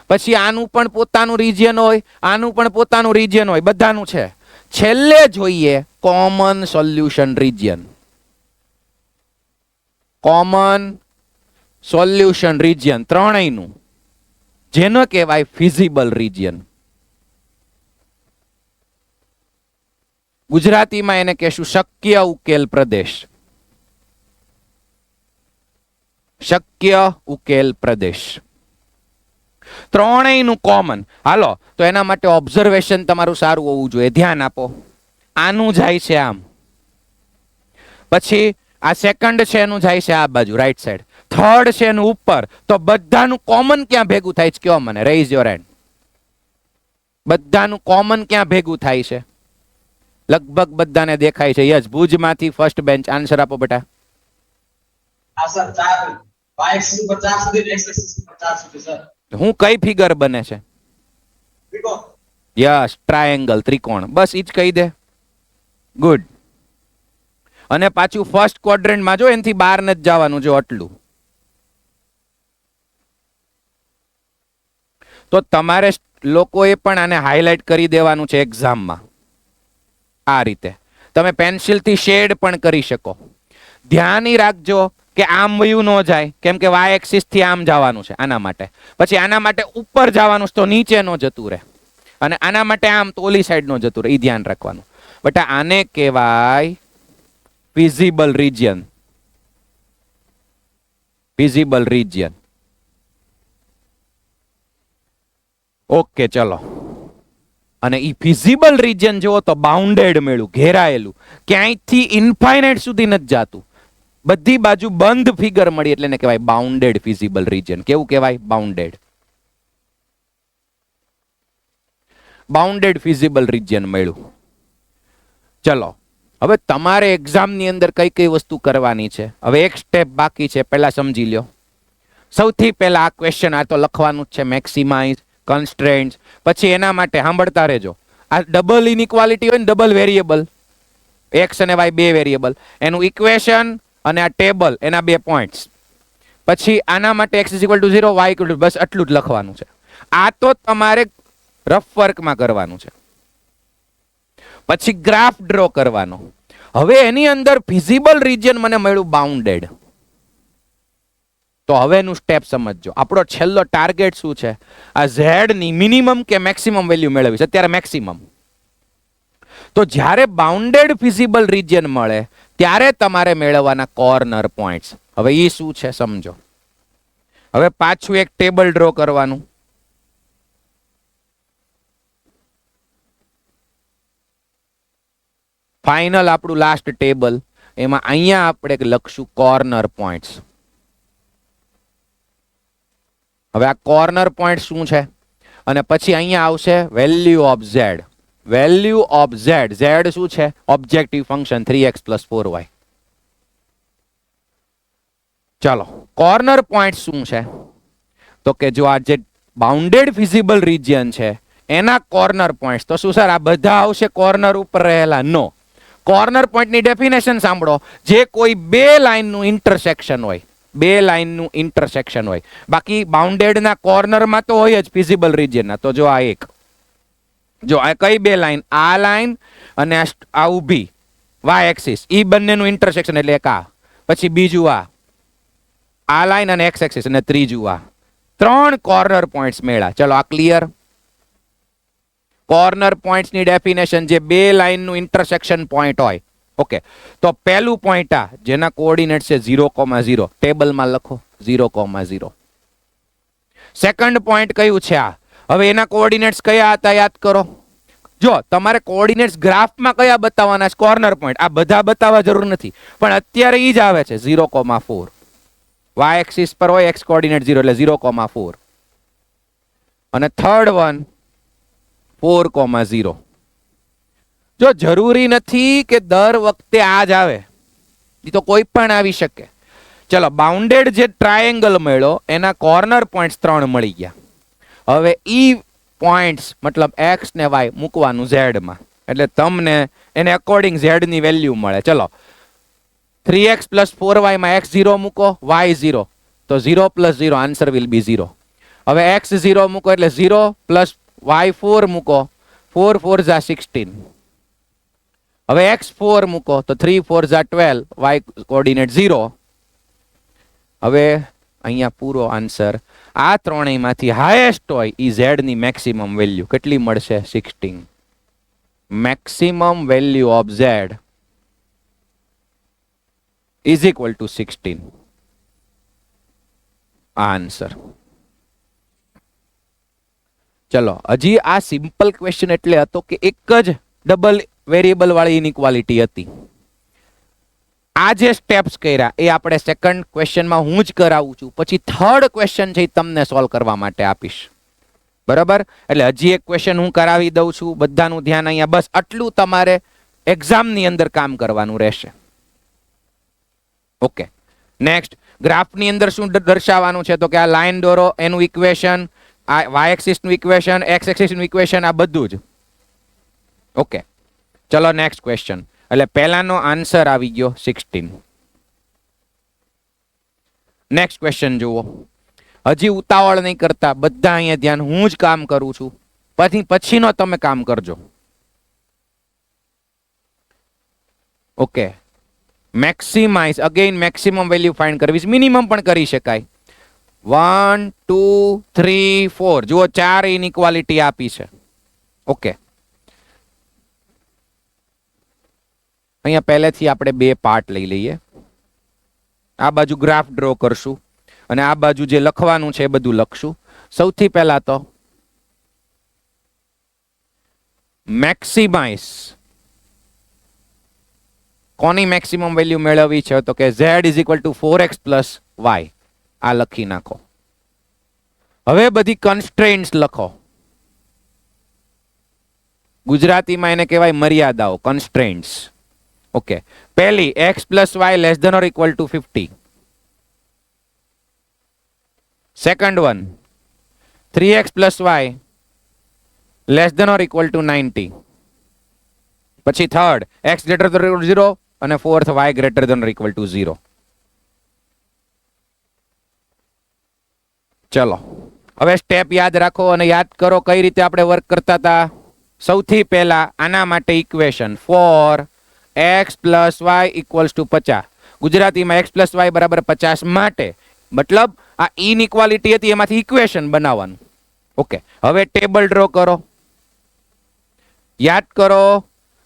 પછી આનું પણ પોતાનું રીજન હોય, આનું પણ પોતાનું રીજન હોય, બધાનું છે. છેલ્લે જોઈએ common solution region. Common solution region ત્રણેયનું, જેનો કહેવાય ફિઝિબલ રીજન. ગુજરાતીમાં એને કહેશું શક્ય ઉકેલ પ્રદેશ. શક્ય ઉકેલ પ્રદેશ ત્રણેયનું કોમન. હાલો, તો એના માટે ઓબ્ઝર્વેશન તમારું સારું હોવું જોઈએ. ધ્યાન આપો. આનું જાય છે આમ, પછી આ સેકન્ડ છે એનું જાય છે આ બાજુ રાઈટ સાઈડ, થર્ડ છે એનું ઉપર. તો બધાનું કોમન ક્યાં ભેગું થાય છે? કયો મને, રેઇઝ યોર હેન્ડ. બધાનું કોમન ક્યાં ભેગું થાય છે? લગભગ બધાને દેખાય છે. યસ, ભુજમાંથી ફર્સ્ટ બેન્ચ. આન્સર આપો બેટા. હું કઈ ફિગર બને છે? યસ, ટ્રાયેંગલ, ત્રિકોણ. બસ ઈ જ કહી દે. ગુડ. અને પાછું ફર્સ્ટ ક્વોડ્રન્ટમાં જો એનાથી બહાર નથી જવાનું, જો આટલું. તો તમારે લોકોએ પણ આને હાઇલાઇટ કરી દેવાનું છે એક્ઝામમાં. આ રીતે તમે પેન્સિલથી શેડ પણ કરી શકો. ધ્યાન રાખજો કે આમ વયું ન જાય, કેમ કે વાય એક્સિસ થી આમ જવાનું છે આના માટે, પછી આના માટે ઉપર જવાનું છે તો નીચે ન જતું રહે, અને આના માટે આમ તો ઓલી સાઈડ નો જતું રહે. એ ધ્યાન રાખવાનું. બટ આને કહેવાય visible region. Visible region. Okay, ચલો. અને ઈ વિઝિબલ રીજિયન જો તો બાઉન્ડેડ મેળું, ઘેરાયેલું, ક્યાંયથી ઇન્ફાઇનાઇટ સુધી નથી જાતું, બધી બાજુ બંધ ફિગર મળી, એટલે એને કહેવાય બાઉન્ડેડ વિઝિબલ રીજિયન. કેવું કહેવાય? બાઉન્ડેડ. બાઉન્ડેડ વિઝિબલ રીજિયન મળ્યું. ચલો, હવે તમારે એક્ઝામની અંદર કઈ કઈ વસ્તુ કરવાની છે, હવે એક સ્ટેપ બાકી છે, પહેલા સમજી લ્યો. સૌથી પહેલા આ ક્વેશ્ચન આ તો લખવાનું જ છે, મેક્સિમાઇઝ કન્સ્ટ્રેન્ટ્સ. પછી એના માટે સાંભળતા રહેજો, આ ડબલ ઇનઇક્વાલિટી હોય ને, ડબલ વેરિયેબલ, એક્સ અને વાય બે વેરિયેબલ, એનું ઇક્વેશન અને આ ટેબલ, એના બે પોઈન્ટ્સ. પછી આના માટે x is equal to 0, y equal to, બસ આટલું જ લખવાનું છે. આ તો તમારે રફ વર્કમાં કરવાનું છે. પછી ગ્રાફ ડ્રો કરવાનો. હવે એની અંદર વિઝિબલ રીજિયન મને મળ્યું બાઉન્ડેડ. તો હવેનું સ્ટેપ સમજજો. આપણો છેલ્લો ટાર્ગેટ શું છે? આ ઝેડ ની મિનિમમ કે મેક્સિમમ વેલ્યુ મેળવવી છે. અત્યારે મેક્સિમમ. તો જ્યારે બાઉન્ડેડ વિઝિબલ રીજિયન મળે ત્યારે તમારે મેળવવાના કોર્નર પોઈન્ટ્સ. હવે એ શું છે સમજો. હવે પાછું એક ટેબલ ડ્રો કરવાનું. ફાઇનલ આપણું લાસ્ટ ટેબલ. એમાં અહીંયા આપણે લખશું કોર્નર પોઈન્ટ્સ. હવે આ કોર્નર પોઈન્ટ શું છે? અને પછી અહીંયા આવશે value of Z. Value of Z. Z શું છે? Objective function 3x + 4y. ચાલો, કોર્નર પોઈન્ટ શું છે? તો કે જો આ જે બાઉન્ડેડ વિઝિબલ રીજિયન છે એના કોર્નર પોઈન્ટ. તો શું સર આ બધા આવશે કોર્નર ઉપર રહેલા? નો. કોર્નર પોઈન્ટની ડેફિનેશન સાંભળો. જે કોઈ બે લાઈનનું ઇન્ટરસેક્શન હોય, બે લાઈનનું ઇન્ટરસેક્શન હોય. બાકી બાઉન્ડેડના કોર્નરમાં તો હોય જ વિઝિબલ રીજિયનના. તો જો આ એક, જો આ કઈ બે લાઈન? આ લાઈન અને આ ઊભી વાય એક્સિસ, ઈ બંનેનું ઇન્ટરસેક્શન એટલે એક આ. પછી બીજું આ લાઈન અને એક્સ એક્સિસ, અને ત્રીજું આ. ત્રણ કોર્નર પોઈન્ટ્સ મેળા. ચલો, આ ક્લિયર? કોર્નર પોઈન્ટ્સની ડેફિનેશન જે બે લાઈનનું ઇન્ટરસેક્શન પોઈન્ટ હોય. ઓકે, તો પહેલું પોઈન્ટ આ જેના કોઓર્ડિનેટ છે 0,0, ટેબલમાં લખો 0,0. સેકન્ડ પોઈન્ટ કયું છે આ? હવે એના કોઓર્ડિનેટ્સ કયા હતા યાદ કરો. જો તમારે કોઓર્ડિનેટ્સ ગ્રાફમાં કયા બતાવવાના છે? Corner point. આ બધા બતાવવા જરૂર નથી, પણ અત્યારે ઈ જ આવે છે 0,4. y એક્સિસ પર હોય x કોઓર્ડિનેટ 0 એટલે 0,4. અને થર્ડ વન 4,0. જો જરૂરી નથી કે દર વખતે આ જ આવે, એ તો કોઈ પણ આવી શકે. ચલો, બાઉન્ડેડ જે ટ્રાયેંગલ મળ્યો એના કોર્નર પોઈન્ટ્સ 3 મળી ગયા. હવે ઈ પોઈન્ટ્સ મતલબ x ને y મૂકવાનું z માં, એટલે તમને એને અકોર્ડિંગ z ની વેલ્યુ મળે. ચલો, 3x + 4y માં x 0 મૂકો, y 0, તો 0 + 0 આન્સર વિલ બી 0. હવે x 0 મૂકો એટલે 0 + y 4 મૂકો, 4 4 જા 16. હવે x 4 મૂકો તો 3 4 જા 12, y કોઓર્ડિનેટ 0. હવે અહીંયા પૂરો આન્સર. આ ત્રણેયમાંથી હાઈએસ્ટ હોય ઈ z ની મેક્સિમમ વેલ્યુ કેટલી મળશે? 16. Maximum value of z is equal two 16. Answer. ચલો, હજી આ સિમ્પલ ક્વેશ્ચન એટલે હતો કે એક જ ડબલ વેરિયેબલ વાળી ઇનઇક્વાલિટી હતી. આ જે સ્ટેપ્સ કર્યા એ આપણે સેકન્ડ ક્વેશ્ચનમાં હું જ કરાવું છું. પછી થર્ડ ક્વેશ્ચન છે એ તમને સોલ્વ કરવા માટે આપીશ. બરાબર? એટલે હજી એક ક્વેશ્ચન હું કરાવી દઉં છું. બધાનું ધ્યાન અહીંયા. બસ આટલું તમારે એક્ઝામની અંદર કામ કરવાનું રહેશે. Okay, next. ગ્રાફની અંદર શું દર્શાવવાનું છે? તો કે આ લાઈન દોરો, એનું ઇક્વેશન, આ y એક્સિસ નું ઇક્વેશન, x એક્સિસ નું ઇક્વેશન, આ બધું જ. ઓકે, ચલો નેક્સ્ટ ક્વેશ્ચન. એટલે પહેલાનો આન્સર આવી ગયો 16. નેક્સ્ટ ક્વેશ્ચન જુઓ. હજી ઉતાવળ નહીં કરતા, બધા અહીંયા ધ્યાન. હું જ કામ કરું છું, પછીનો તમે કામ કરજો. Okay, maximise, again maximum value find કરવી, મિનિમમ પણ કરી શકાય. 1 2 3 4, જુઓ 4 ઇનઇક્વાલિટી આપી છે. ઓકે, અહીંયા પહેલેથી આપણે બે પાર્ટ લઈ લઈએ. આ બાજુ ગ્રાફ ડ્રો કરશું અને આ બાજુ જે લખવાનું છે એ બધું લખશું. સૌથી પહેલા તો મેક્સિમાઇઝ, કોની મેક્સિમમ વેલ્યુ મેળવવી છે? તો કે z is equal two 4x plus y. આ લખી નાખો. હવે બધી કન્સ્ટ્રેન્ટ્સ લખો. ગુજરાતીમાં એને કહેવાય મર્યાદાઓ, કન્સ્ટ્રેન્ટ્સ. ઓકે, પહેલી x plus y less than or equal to 50. Second one 3x plus y less than or equal to 90. પછી third x greater than or 0 અને fourth y greater than or equal to 0. ચલો હવે સ્ટેપ યાદ રાખો અને યાદ કરો કઈ રીતે આપણે વર્ક કરતા હતા. સૌથી પહેલા આના માટે equation for x plus y equals to 50. ગુજરાતીમાં x પ્લસ y બરાબર 50 માટે, મતલબ આ ઇનઇક્વાલિટી હતી એમાંથી ઇક્વેશન બનાવવાનું. ઓકે, હવે ટેબલ ડ્રો કરો. યાદ કરો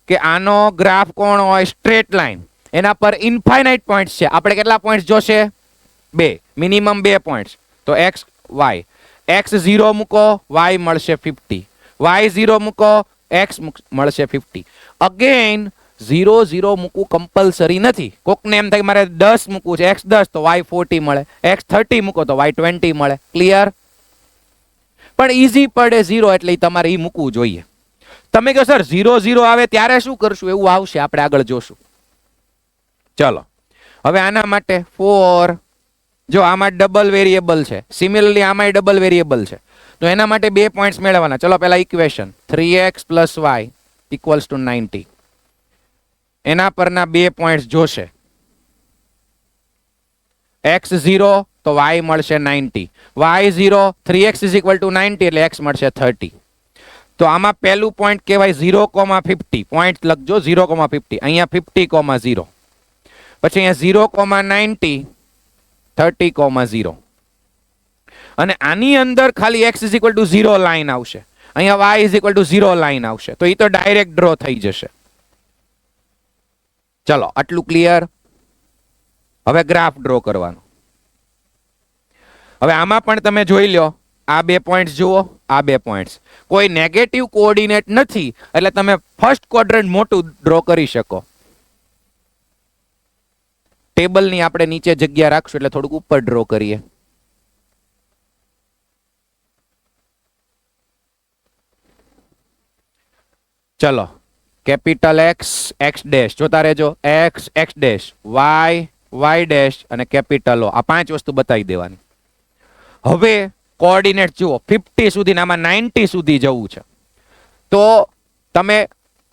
કે આનો ગ્રાફ કોણ હોય? Straight line. એના પર ઇન્ફાઇનાઇટ પોઈન્ટ્સ છે. આપણે કેટલા પોઈન્ટ્સ જોશે? 2, મિનિમમ 2 પોઈન્ટ્સ. તો x y, x 0 મૂકો y મળશે 50, y 0 મૂકો x મળશે 50. અગેન 0 0 મૂકવું કમ્પલસરી નથી. કોકને એમ થાય મારે 10 મૂકવું છે, x 10 તો y 40 મળે, x 30 મૂકો તો y 20 મળે. ક્લિયર? પણ ઈઝી પડે 0 એટલે તમારે ઈ મૂકવું જોઈએ. તમે કહો સર 0 0 આવે ત્યારે શું કરશું? એવું આવશે, આપણે આગળ જોશું. ચલો હવે આના માટે ફોર, જો આમાં ડબલ વેરિયેબલ છે, સિમિલરલી આમાં ડબલ વેરિયેબલ છે, તો એના માટે 2 પોઈન્ટ્સ મેળવવાના. ચલો પહેલા equation 3x plus y equals two 90. એના પરના 2 પોઈન્ટ્સ જોશે. x 0 તો y મળશે 90, y 0 3x is equal to 90 એટલે x મળશે 30. તો આમાં પહેલું પોઈન્ટ કહેવાય 0,50. પોઈન્ટ લખજો 0,50. અહીંયા 50,0. પછી અહીંયા 0,90 30,0. અને આની અંદર ખાલી x is equal to 0 line આવશે, અહીંયા y is equal to 0 line આવશે. તો એ તો ડાયરેક્ટ ડ્રો થઈ જશે. ચલો આટલું ક્લિયર. હવે ગ્રાફ ડ્રો કરવાનો. હવે આમાં પણ તમે જોઈ લો, આ 2 પોઈન્ટ્સ જુઓ, આ 2 પોઈન્ટ્સ કોઈ નેગેટિવ કોઓર્ડિનેટ નથી, એટલે તમે ફર્સ્ટ ક્વોડ્રન્ટ મોટું ડ્રો કરી શકો. ટેબલની આપણે નીચે જગ્યા રાખશું એટલે થોડુંક ઉપર ડ્રો કરીએ. ચલો કેપિટલ x x ડેશ જોતા રહેજો, x x dash, y y dash અને કેપિટલ O. આ 5 વસ્તુ બતાવી દેવાની. હવે કોઓર્ડિનેટ જુઓ, 50 સુધી, આમાં 90 સુધી જવું છે, તો તમે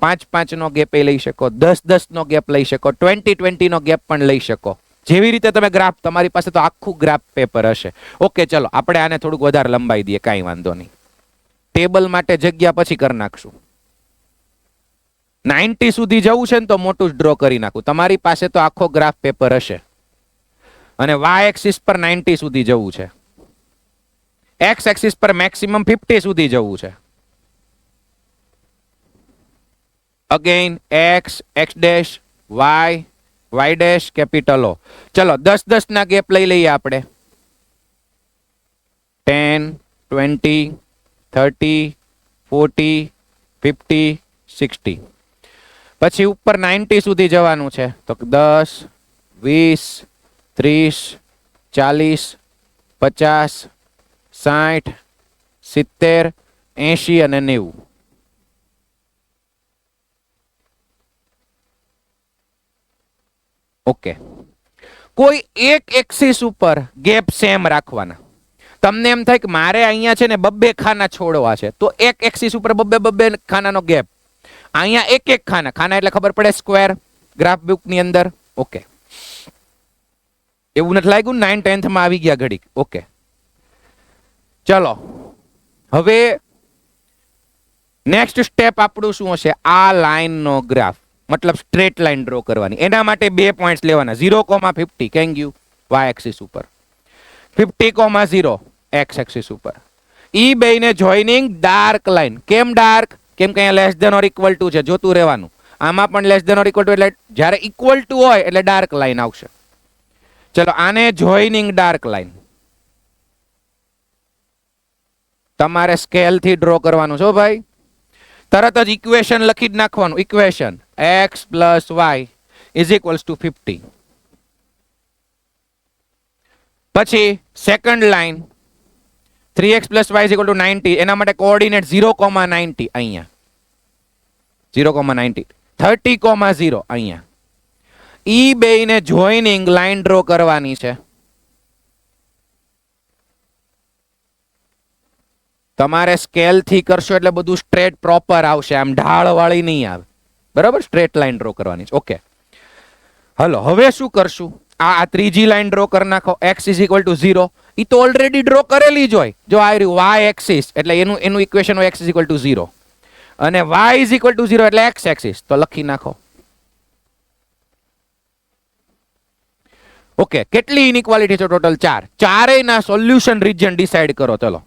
5 5 નો ગેપ લઈ શકો, 10 10 નો ગેપ લઈ શકો, 20 20 નો ગેપ પણ લઈ શકો. જેવી રીતે તમે ગ્રાફ, તમારી પાસે તો આખું ગ્રાફ પેપર હશે. ઓકે, ચલો આપણે આને થોડુંક વધારે લંબાઈ દઈએ, કાંઈ વાંધો નહીં. ટેબલ માટે જગ્યા પછી કરી નાખશું. 90 સુધી જવું છે ને તો મોટું જ ડ્રો કરી નાખું. તમારી પાસે તો આખો ગ્રાફ પેપર હશે. અને y એક્સિસ પર 90 સુધી જવું છે, x એક્સિસ પર મેક્સિમમ 50 સુધી જવું છે. Again x x dash, y y dash, capital O. ચલો 10 10 ના ગેપ લઈ લઈએ આપણે. 10 20 30 40 50 60. પછી ઉપર 90 સુધી જવાનું છે, તો 10 20 30 40 50 60 70 80 અને 90. ઓકે, કોઈ એક એક્સિસ ઉપર ગેપ સેમ રાખવાના. તમને એમ થાય કે મારે અહીંયા છે ને 2 ખાના છોડવા છે, તો એક એક્સિસ ઉપર 2 ખાનાનો ગેપ. અહીંયા એક ખાના, ખાના એટલે ખબર પડે સ્ક્વેર, ગ્રાફ બુક ની અંદર. ઓકે, એવું નથી લાગ્યું 9 10th માં આવી ગયા ઘડીક. ઓકે, ચલો હવે નેક્સ્ટ સ્ટેપ આપણું શું હશે? આ લાઈન નો ગ્રાફ. મતલબ સ્ટ્રેટ લાઈન ડ્રો કરવાની. એના માટે 2 પોઈન્ટ્સ લેવાના 0,50 કેન ગયું y એક્સિસ ઉપર, 50,0 x એક્સિસ ઉપર. ઈ બેને જોઈનિંગ ડાર્ક લાઈન. કેમ ડાર્ક? કેમ કે અહીંયા less than or equal to છે, જોતું રહેવાનું. આમાં પણ less than or equal to એટલે જ્યારે ઇક્વલ ટુ હોય એટલે ડાર્ક લાઈન આવશે. ચલો આને જોઈનિંગ ડાર્ક લાઈન તમારે સ્કેલ થી ડ્રો કરવાનું છો ભાઈ. તરત જ ઇક્વેશન લખી જ નાખવાનું. Equation x plus y is equals to 50. પછી second line 3x plus y is equal to 90. એના માટે કોઓર્ડિનેટ 0,90 અહીંયા, 0,90, 30,0 અહીંયા. ઈ બેને જોઈનિંગ લાઈન ડ્રો કરવાની છે. તમારે સ્કેલ થી કરશો એટલે બધું સ્ટ્રેટ પ્રોપર આવશે, આમ ઢાળ વાળી નહીં આવે. બરાબર, સ્ટ્રેટ લાઈન ડ્રો કરવાની છે. ઓકે, હલો હવે શું કરશું? આ ત્રીજી લાઈન ડ્રો કરી નાખો. x is equal to 0. ઈ તો ઓલરેડી ડ્રો કરેલી જ હોય. જો આ રહ્યું y એક્સિસ એટલે એનું ઇક્વેશન હોય x ઇઝ ઇક્વલ ટુ 0 અને y ઇઝ ઇક્વલ ટુ 0 એટલે x એક્સિસ. તો લખી નાખો. ઓકે, કેટલી ઇનઇક્વાલિટી છે ટોટલ? 4. ચારેયના સોલ્યુશન રીજન ડિસાઈડ કરો. ચલો,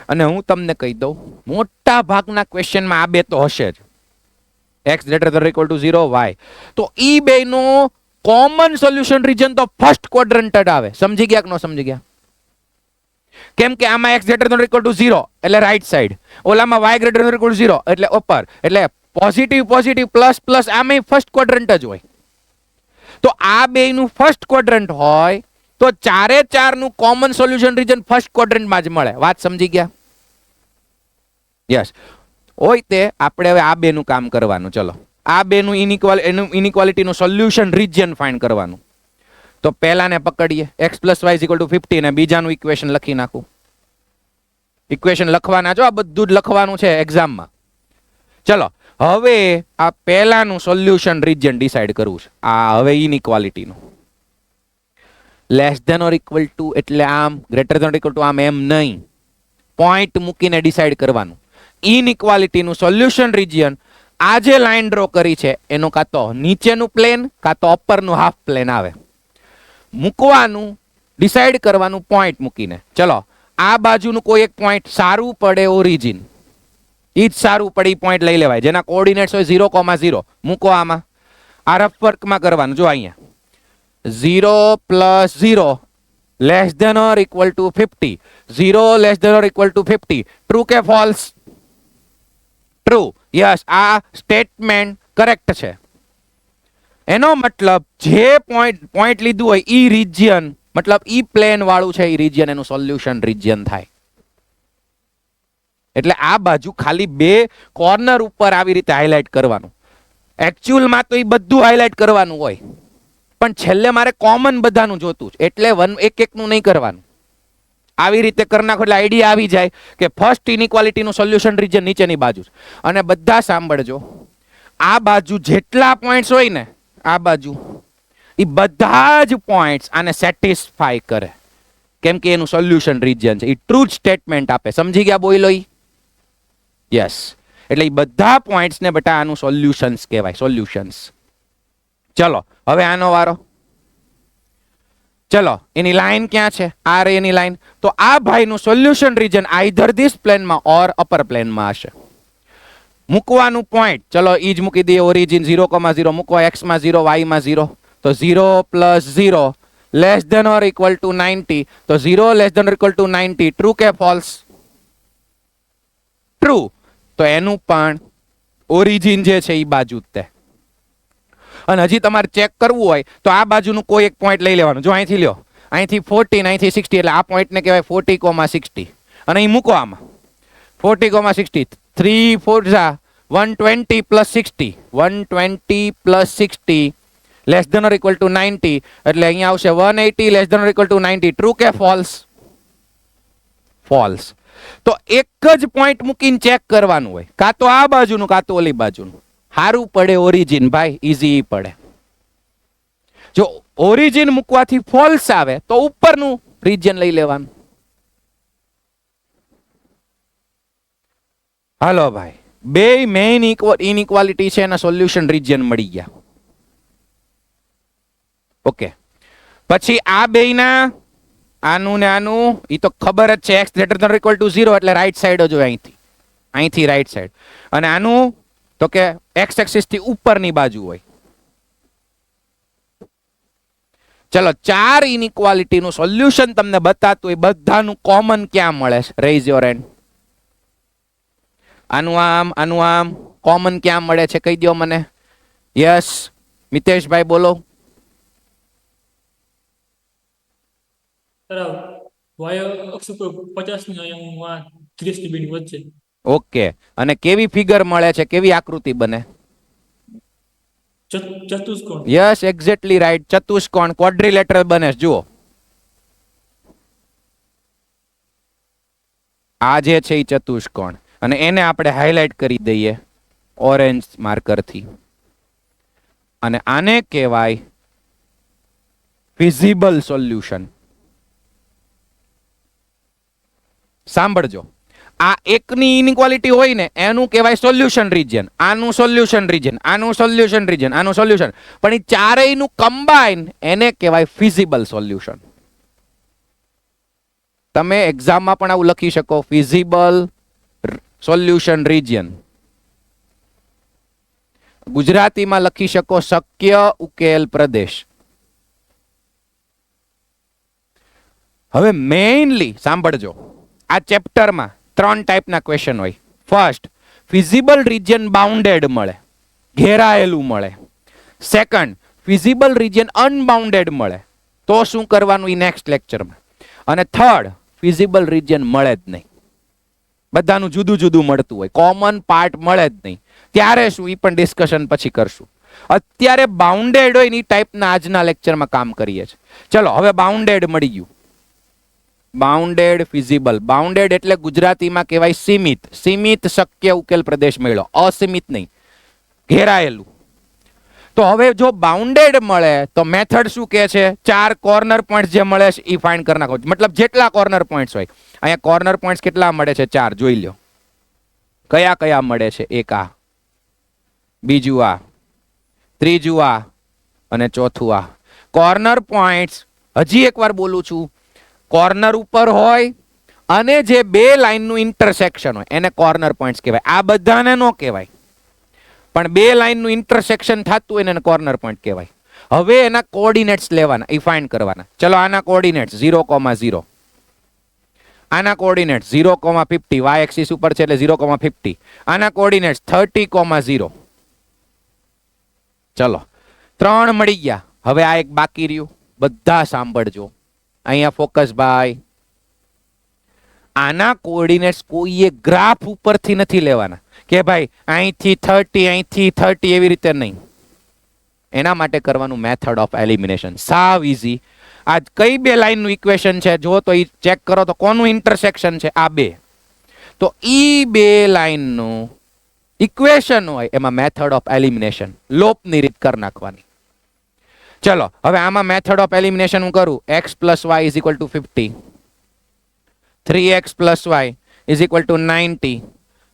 અને હું તમને કહી દઉં, મોટા ભાગના ક્વેશ્ચનમાં આ બે તો હશે જ. x greater than equal to 0, y. તો ઈ બેનો કોમન સોલ્યુશન રીજન તો ફર્સ્ટ ક્વોડ્રન્ટ જ આવે. સમજી ગયા કે ન સમજી ગયા? કેમ કે આમાં x greater than equal to 0 એટલે રાઈટ સાઈડ, ઓલામાં y greater than equal to 0 એટલે ઉપર, એટલે પોઝિટિવ પોઝિટિવ પ્લસ પ્લસ આમાં ફર્સ્ટ ક્વોડ્રન્ટ જ હોય. તો આ બેનું ફર્સ્ટ ક્વોડ્રન્ટ હોય તો ચારે ચારનું કોમન સોલ્યુશન રીજન ફર્સ્ટ ક્વોડ્રન્ટમાં જ મળે. વાત સમજી ગયા? યસ. હોય તે આપણે હવે આ બેનું કામ કરવાનું. ચલો, આ બેનું ઇનઇક્વાલિટીનું સોલ્યુશન રીજન ફાઇન્ડ કરવાનું. તો પહેલાને પકડીએ, x plus y is equal to 50 ને બીજાનું ઇક્વેશન લખી નાખું. ઇક્વેશન લખવાના છો, આ બધું જ લખવાનું છે એક્ઝામમાં. ચલો હવે આ પહેલાનું સોલ્યુશન રીજન ડિસાઈડ કરવું છે. આ હવે ઇનઇક્વાલિટીનું less than or equal to એટલે આમ, greater than or equal to આમ, એમ નહીં. પોઈન્ટ મૂકીને ડિસાઈડ કરવાનું. ઇનઇક્વાલિટીનું સોલ્યુશન રીજન આ જે લાઈન ડ્રો કરી છે એનું કાં તો નીચેનું પ્લેન કાં તો અપરનું હાફ પ્લેન આવે. મૂકવાનું, ડિસાઈડ કરવાનું પોઈન્ટ મૂકીને. ચલો, આ બાજુનું કોઈ એક પોઈન્ટ સારું પડે ઓરિજિન, ઈ જ સારું પડે, પોઈન્ટ લઈ લેવાય. જેના કોઓર્ડિનેટ્સ હોય 0,0 મૂકો આમાં. આ રફ વર્કમાં કરવાનું. જો અહીંયા 0 plus 0 less than or equal to 50. 0 less than or equal to 50. True કે ફોલ્સ? ટ્રુ. યસ, આ સ્ટેટમેન્ટ કરેક્ટ છે. એનો મતલબ જે પોઈન્ટ લીધું હોય ઈ રીજિયન, મતલબ ઈ પ્લેન વાળું છે, ઈ રીજિયન એનું સોલ્યુશન રીજિયન થાય. એટલે આ બાજુ ખાલી બે કોર્નર ઉપર આવી રીતે હાઇલાઇટ કરવાનું. એકચ્યુઅલમાં તો ઈ બધું હાઇલાઇટ કરવાનું હોય, પણ છેલ્લે મારે કોમન બધાનું જોતું છે એટલે એક એકનું નહીં કરવાનું. આવી રીતે કરી નાખો એટલે આઈડિયા આવી જાય કે ફર્સ્ટ ઇનઇક્વાલિટીનું સોલ્યુશન રીજન નીચેની બાજુ છે. અને બધા સાંભળજો, આ બાજુ જેટલા પોઈન્ટ્સ હોય ને, આ બાજુ એ બધા જ પોઈન્ટ્સ આને સેટિસ્ફાય કરે, કેમ કે એનું સોલ્યુશન રીજન છે. એ ટ્રુથ સ્ટેટમેન્ટ આપે. સમજી ગયા બોયલો? યસ. એટલે એ બધા પોઈન્ટ્સ ને બેટા આનું સોલ્યુશન્સ કહેવાય, સોલ્યુશન્સ. ચલો હવે આનો વારો. ચલો, એની લાઈન ક્યાં છે? આ રે એની લાઈન. તો આ ભાઈનું સોલ્યુશન રીજન આઈધર ધીસ પ્લેનમાં ઓર અપર પ્લેનમાં હશે. મૂકવાનું પોઈન્ટ, ચલો ઈ જ મૂકી દઈએ. ઓરિજિન 0,0 મૂકવા, x માં 0, y માં 0. તો 0 plus 0 less than or equal to 90. તો 0 less than or equal to 90. True કે ફોલ્સ? ટ્રુ. તો એનું પણ ઓરિજિન જે છે એ બાજુ તે. અને હજી તમારે ચેક કરવું હોય તો આ બાજુનું કોઈ એક પોઈન્ટ લઈ લેવાનું. જો અહીંથી લ્યો, અહીંથી 14, અહીંથી 60, એટલે આ પોઈન્ટને કહેવાય 40,60. અને અહીં મૂકો આમાં 40,60. 3 4 120 plus 60, 120 plus 60 less than or equal to 90. એટલે અહીંયા આવશે 180 less than or equal to 90. True કે ફોલ્સ? ફોલ્સ. તો એક જ પોઈન્ટ મૂકીને ચેક કરવાનું હોય, કાં તો આ બાજુનું કાં તો ઓલી બાજુનું. હારું પડે ઓરિજિન ભાઈ, ઈઝી પડે. જો ઓરિજિન મૂકવાથી ફોલ્સ આવે તો ઉપરનું રીજન લઈ લેવાનું. હાલો ભાઈ, બે મેઇન ઇનઇક્વાલિટી છે એના સોલ્યુશન રિજિયન મળી ગયા. ઓકે, પછી આ બેયના આનું ને આનું ઈ તો ખબર જ છે, x greater than equal to 0 એટલે રાઈટ સાઈડ જ હોય, અહીંથી રાઈટ સાઈડ. અને આનું તો કે x એક્સિસ થી ઉપરની બાજુ હોય. ચલો, 4 ઇનઇક્વાલિટી નું સોલ્યુશન તમને બતાતું હોય, બધાનું કોમન ક્યાં મળે છે? Raise your hand. આનું આમ કોમન ક્યાં મળે છે? કહી દો મને. યસ, મિતેશભાઈ બોલો. ઓકે, અને કેવી ફિગર મળે છે? કેવી આકૃતિ બને? ચતુષ્કોણ. Yes, exactly right. ચતુષ્કોણ, ક્વોડ્રિલેટરલ બને. જુઓ, આ જે છે એ ચતુષ્કોણ, અને એને આપણે હાઇલાઇટ કરી દઈએ ઓરેન્જ માર્કરથી. અને આને કહેવાય ફિઝિબલ સોલ્યુશન. સાંભળજો, આ એકની ઇનઇક્વાલિટી હોય ને એનું કહેવાય સોલ્યુશન રિજિયન, આનું સોલ્યુશન રિજિયન, આનું સોલ્યુશન રિજિયન, આનું સોલ્યુશન. પણ એ ચારેયનું કમ્બાઈન એને કહેવાય ફિઝિબલ સોલ્યુશન. તમે એક્ઝામમાં પણ આવું લખી શકો, ફિઝિબલ સોલ્યુશન રિજિયન. ગુજરાતીમાં લખી શકો શક્ય ઉકેલ પ્રદેશ. હવે મેઇનલી સાંભળજો, આ ચેપ્ટરમાં 3 ટાઈપના ક્વેશ્ચન હોય. ફર્સ્ટ, ફિઝિબલ રિજિયન બાઉન્ડેડ મળે, ઘેરાયેલું મળે. સેકન્ડ, ફિઝિબલ રિજિયન અનબાઉન્ડેડ મળે, તો શું કરવાનું એ નેક્સ્ટ લેક્ચરમાં. અને થર્ડ, ફિઝિબલ રિજિયન મળે જ નહીં, બધાનું જુદું જુદું મળતું હોય, કોમન પાર્ટ મળે જ નહીં. ત્યારે શું, એ પણ ડિસ્કશન પછી કરશું. અત્યારે બાઉન્ડેડ હોય ને એ ટાઈપના આજના લેક્ચરમાં કામ કરીએ છીએ. ચલો, હવે બાઉન્ડેડ મળી ગયું. Bounded feasible. બાઉન્ડેડ એટલે ગુજરાતીમાં કહેવાય સીમિત. સીમિત શક્ય ઉકેલ પ્રદેશ મળ્યો, અસીમિત નહીં, ઘેરાયેલું. તો હવે જો બાઉન્ડેડ મળે તો મેથડ શું કહે છે? 4 કોર્નર પોઈન્ટ જે મળે છે એ ફાઇન્ડ કરી નાખો. મતલબ જેટલા કોર્નર પોઈન્ટ્સ હોય, અહીંયા કોર્નર પોઈન્ટ્સ કેટલા મળે છે? 4. જોઈ લો કયા કયા મળે છે. એક આ, બીજું આ, ત્રીજું આ, અને ચોથું આ. કોર્નર પોઈન્ટ્સ, હજી એકવાર બોલું છું, કોર્નર ઉપર હોય અને જે બે લાઈનનું ઇન્ટરસેક્શન હોય એને કોર્નર પોઈન્ટ્સ કહેવાય. આ બધાને ન કહેવાય, પણ બે લાઈનનું ઇન્ટરસેક્શન થતું હોય એને કોર્નર પોઈન્ટ કહેવાય. હવે એના કોઓર્ડિનેટ્સ લેવાના, એ ફાઇન્ડ કરવાના. ચલો, આના કોઓર્ડિનેટ્સ 0,0, આના કોઓર્ડિનેટ્સ 0,50, y એક્સિસ ઉપર છે એટલે 0,50. આના કોઓર્ડિનેટ્સ 30,0. ચલો, 3 મળી ગયા. હવે આ એક બાકી રહ્યું. બધા સાંભળજો, અહીંયા ફોકસ ભાઈ. આના કોઓર્ડિનેટ્સ કોઈએ ગ્રાફ ઉપરથી નથી લેવાના કે ભાઈ અહીંથી 30, અહીંથી 30, એવી રીતે નહીં. એના માટે કરવાનું મેથડ ઓફ એલિમિનેશન. સાવ ઈઝી. આ કઈ બે લાઈનનું ઇક્વેશન છે જો તો એ ચેક કરો તો કોનું ઇન્ટરસેક્શન છે? આ બે. તો ઈ બે લાઈનનું ઇક્વેશન હોય એમાં મેથડ ઓફ એલિમિનેશન, લોપની રીત કરી નાખવાની. ચલો, હવે આમાં મેથડ ઓફ એલિમિનેશન હું કરું. x plus y is equal to 50, 3x plus y is equal to 90,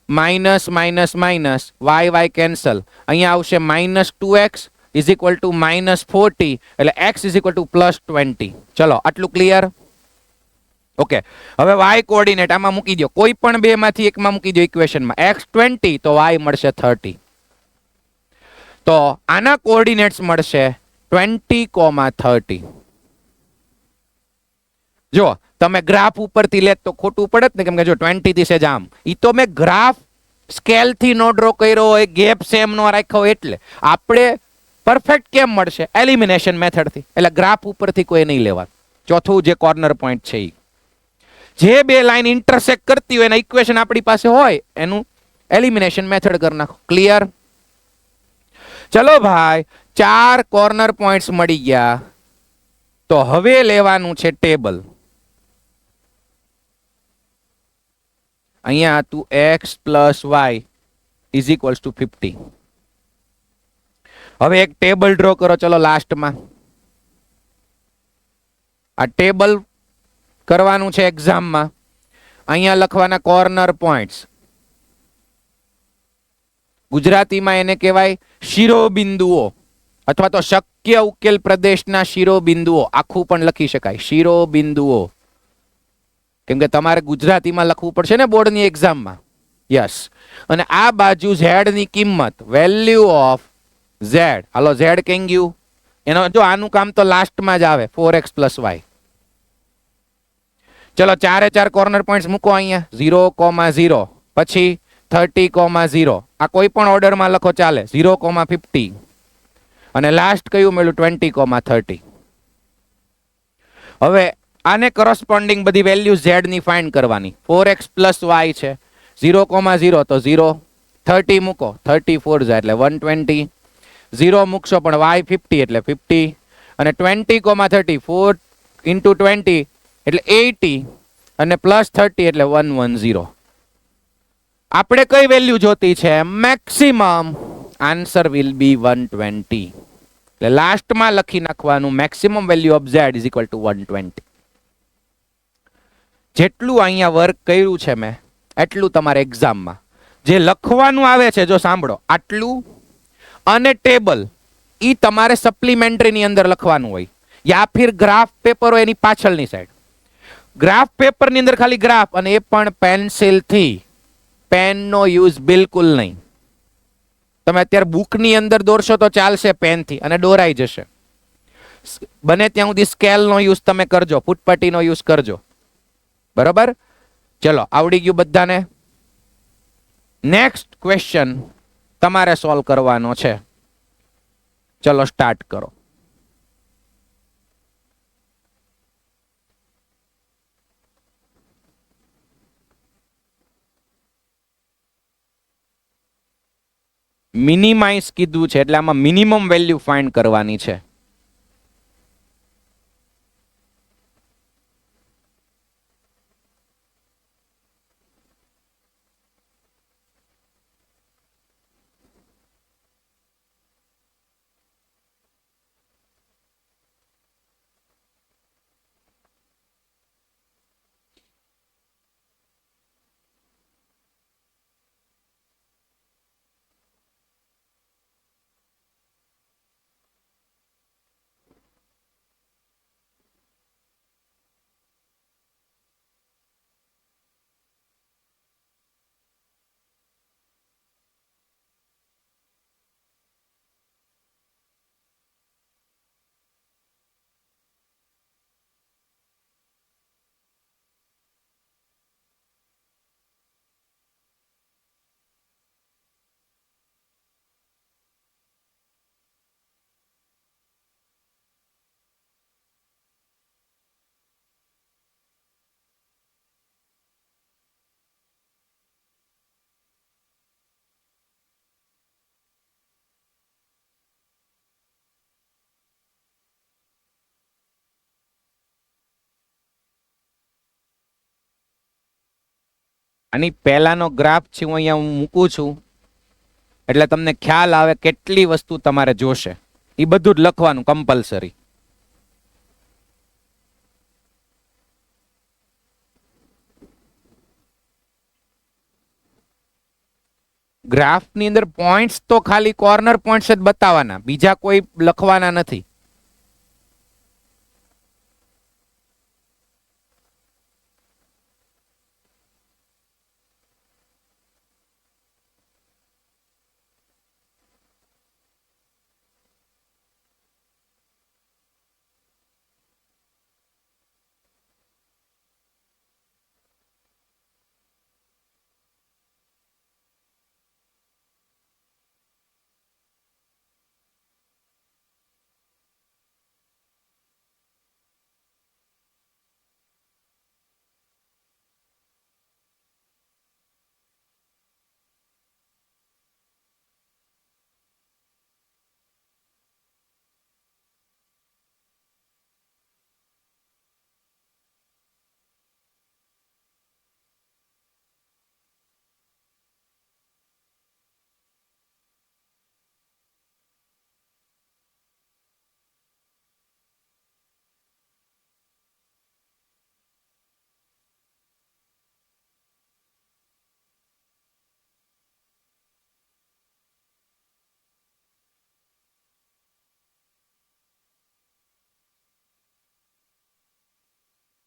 minus minus minus, y cancel. અહીંયા આવશે minus 2x is equal two minus 40, એટલે x is equal two plus 20. ચલો, આટલું ક્લિયર? ઓકે, હવે y કોઓર્ડિનેટ આમાં મૂકી દો, કોઈ પણ બે માંથી એકમાં મૂકી દો ઇક્વેશનમાં. x 20 તો y મળશે 30. તો આના કોઓર્ડિનેટ્સ મળશે 20,30. જો તમે ગ્રાફ ઉપરથી લેત તો ખોટું પડે ને, કેમ કે જો 20 થી સેજ આમ, ઈ તો મેં ગ્રાફ સ્કેલ થી નો ડ્રો કર્યો હોય, ગેપ સેમ નો રાખ્યો હોય, એટલે આપણે પરફેક્ટ કેમ મળશે? એલિમિનેશન મેથડ થી. એટલે ગ્રાફ ઉપરથી કોઈ નહીં લેવા. ચોથું જે કોર્નર પોઈન્ટ છે ઈ, જે બે લાઈન ઇન્ટરસેક્ટ કરતી હોય એના ઇક્વેશન આપણી પાસે હોય એનું એલિમિનેશન મેથડ કરી નાખો. ક્લિયર? ચલો ભાઈ, 4 કોર્નર પોઈન્ટ્સ મળી ગયા. તો હવે લેવાનું છે ટેબલ. અહીંયા હતું x plus y is equals to 50. હવે એક ટેબલ ડ્રો કરો. ચલો, લાસ્ટમાં આ ટેબલ કરવાનું છે એક્ઝામમાં. અહીંયા લખવાના કોર્નર પોઈન્ટ્સ. ગુજરાતીમાં એને કહેવાય શિરોબિંદુઓ અથવા તો શક્ય ઉકેલ પ્રદેશના શિરોબિંદુઓ, આખું પણ લખી શકાય શિરોબિંદુઓ, કેમ કે તમારે ગુજરાતીમાં લખવું પડશે ને બોર્ડની એક્ઝામમાં. યસ. અને આ બાજુ ઝેડ ની કિંમત, value of Z. Hello Z કેમ ગયું? એનો જો આનું કામ તો લાસ્ટમાં જ આવે, 4x + y. ચલો ચારે ચાર કોર્નર પોઈન્ટ્સ મૂકો અહીંયા, 0,0 પછી 30,0. આ કોઈ પણ ઓર્ડરમાં લખો ચાલે, 0,50 અને લાસ્ટ કયું મળ્યું? 20,30. હવે આને કરસ્પોન્ડિંગ બધી વેલ્યુ z ની ફાઇન્ડ કરવાની. 4x + y છે, 0,0 તો 0, 30 મૂકો 34 જાય એટલે 120, 0 મૂકશો પણ y 50 એટલે 50 અને 20,30 4 into 20 એટલે 80 અને +30 એટલે 110. આપણે કઈ વેલ્યુ જોતી છે? મેક્સિમમ. Answer will be 120. એટલે લાસ્ટમાં લખી નાખવાનું maximum value of z is equal two 120. જેટલું અહીંયા વર્ક કર્યું છે મેં એટલું તમારે એક્ઝામમાં જે લખવાનું આવે છે, જો સાંભળો, આટલું અને ટેબલ ઈ તમારે સપ્લિમેન્ટરીની અંદર લખવાનું હોય, યા ફિર ગ્રાફ પેપર હોય એની પાછળની સાઈડ. ગ્રાફ પેપરની અંદર ખાલી ગ્રાફ, અને એ પણ પેન્સિલથી. પેનનો યુઝ બિલકુલ નહીં. તમે અત્યારે બુકની અંદર દોરશો તો ચાલશે પેનથી, અને દોરાઈ જશે. બને ત્યાં સુધી સ્કેલનો યુઝ તમે કરજો, ફૂટપટ્ટીનો યુઝ કરજો. બરોબર? ચલો, આવડી ગયું બધાને? નેક્સ્ટ ક્વેશ્ચન તમારે સોલ્વ કરવાનો છે. ચલો સ્ટાર્ટ કરો. મિનિમાઇઝ કીધું છે એટલે આમાં મિનિમમ વેલ્યુ ફાઇન્ડ કરવાની છે. આની પહેલાનો ગ્રાફ છે હું અહીંયા મૂકું છું એટલે તમને ખ્યાલ આવે કેટલી વસ્તુ તમારે જોશે. એ બધું જ લખવાનું કમ્પલસરી. ગ્રાફની અંદર પોઈન્ટ્સ તો ખાલી કોર્નર પોઈન્ટ્સ જ બતાવવાના, બીજા કોઈ લખવાના નથી.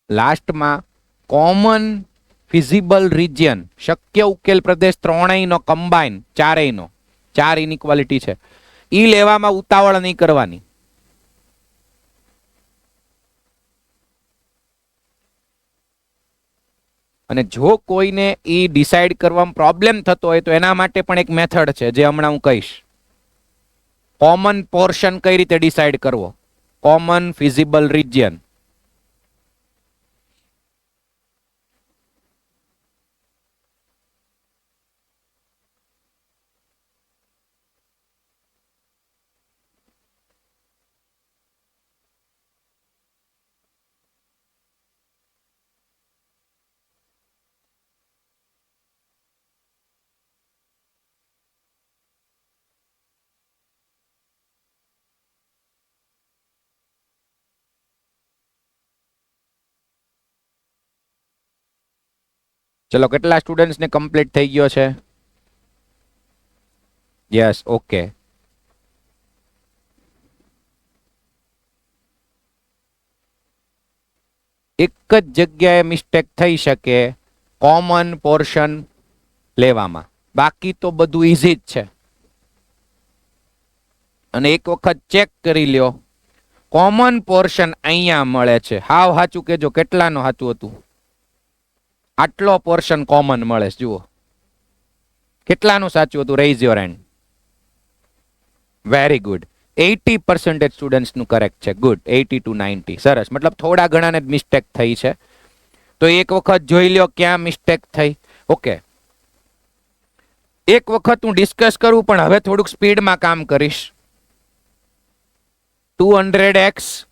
લાસ્ટમાં કોમન ફિઝિબલ રિજિયન, શક્ય ઉકેલ પ્રદેશ ત્રણેયનો કમ્બાઈન, ચારેયનો, ચાર ઇનઇક્વાલિટી છે, ઈ લેવામાં ઉતાવળ નહીં કરવાની. અને જો કોઈને ઈ ડિસાઈડ કરવામાં પ્રોબ્લેમ થતો હોય તો એના માટે પણ એક મેથડ છે જે હમણાં હું કહીશ. કોમન પોર્શન કઈ રીતે ડિસાઈડ કરવો, કોમન ફિઝિબલ રિજિયન. ચલો કેટલા સ્ટુડન્ટ્સ ને કમ્પ્લીટ થઈ ગયો છે? Yes, okay. એક જ જગ્યાએ મિસ્ટેક થઈ શકે કોમન પોર્શન લેવામાં, બાકી તો બધું ઈઝી જ છે. અને એક વખત ચેક કરી લ્યો, કોમન પોર્શન અહીંયા મળે છે. હાવ સાચું કેજો, કેટલાનું સાચું હતું? આટલો પોર્શન કોમન મળે છે. જુઓ કેટલાનું સાચું હતું? Raise your hand. Very good. 80% સ્ટુડન્ટ્સનું કરેક્ટ છે. ગુડ. 80 to 90. સરસ. મતલબ થોડા ઘણાને જ મિસ્ટેક થઈ છે. તો એક વખત જોઈ લ્યો ક્યાં મિસ્ટેક થઈ. ઓકે, એક વખત હું ડિસ્કસ કરું પણ હવે થોડુંક સ્પીડમાં કામ કરીશ. 200x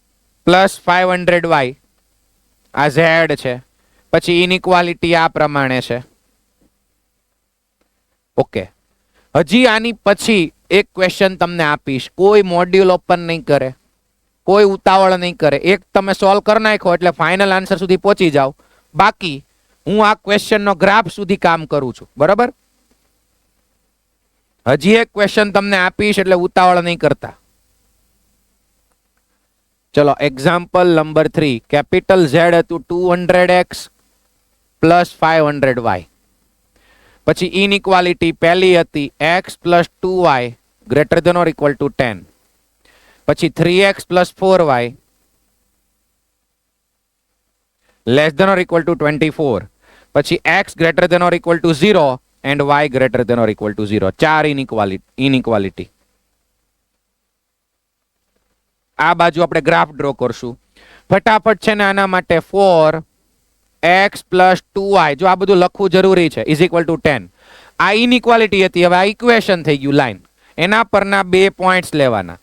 પ્લસ 500y આ z છે. પછી ઇનઇક્વાલિટી આ પ્રમાણે છે. ઓકે, હજી આની પછી એક ક્વેશ્ચન તમને આપીશ. કોઈ મોડ્યુલ ઓપન નહીં કરે, કોઈ ઉતાવળ નહીં કરે. એક તમે સોલ્વ કરી નાખો એટલે ફાઇનલ આન્સર સુધી પહોંચી જાઓ. બાકી હું આ ક્વેશ્ચનનો ગ્રાફ સુધી કામ કરું છું. બરાબર? હજી એક ક્વેશ્ચન તમને આપીશ એટલે ઉતાવળ નહીં કરતા. ચલો, એક્ઝામ્પલ નંબર 3. કેપિટલ Z હતું 200x પ્લસ 500y. પછી ઇનઇક્વાલિટી પહેલી હતી x plus 2y greater than or equal to 10. પછી 3x plus 4y less than or equal to 24. પછી x greater than or equal to 0 એન્ડ y greater than or equal to 0. ચાર ઇનઇક્વાલિટી. આ બાજુ આપણે ગ્રાફ ડ્રો કરશું. ફટાફટ છે ને આના માટે 4x પ્લસ 2y, જો આ બધું લખવું જરૂરી છે, ઇઝ ઇક્વલ ટુ 10. આ ઇનઇક્વાલિટી હતી. હવે આ ઇક્વેશન થઈ ગયું લાઈન. એના પરના બે પોઈન્ટ્સ લેવાના.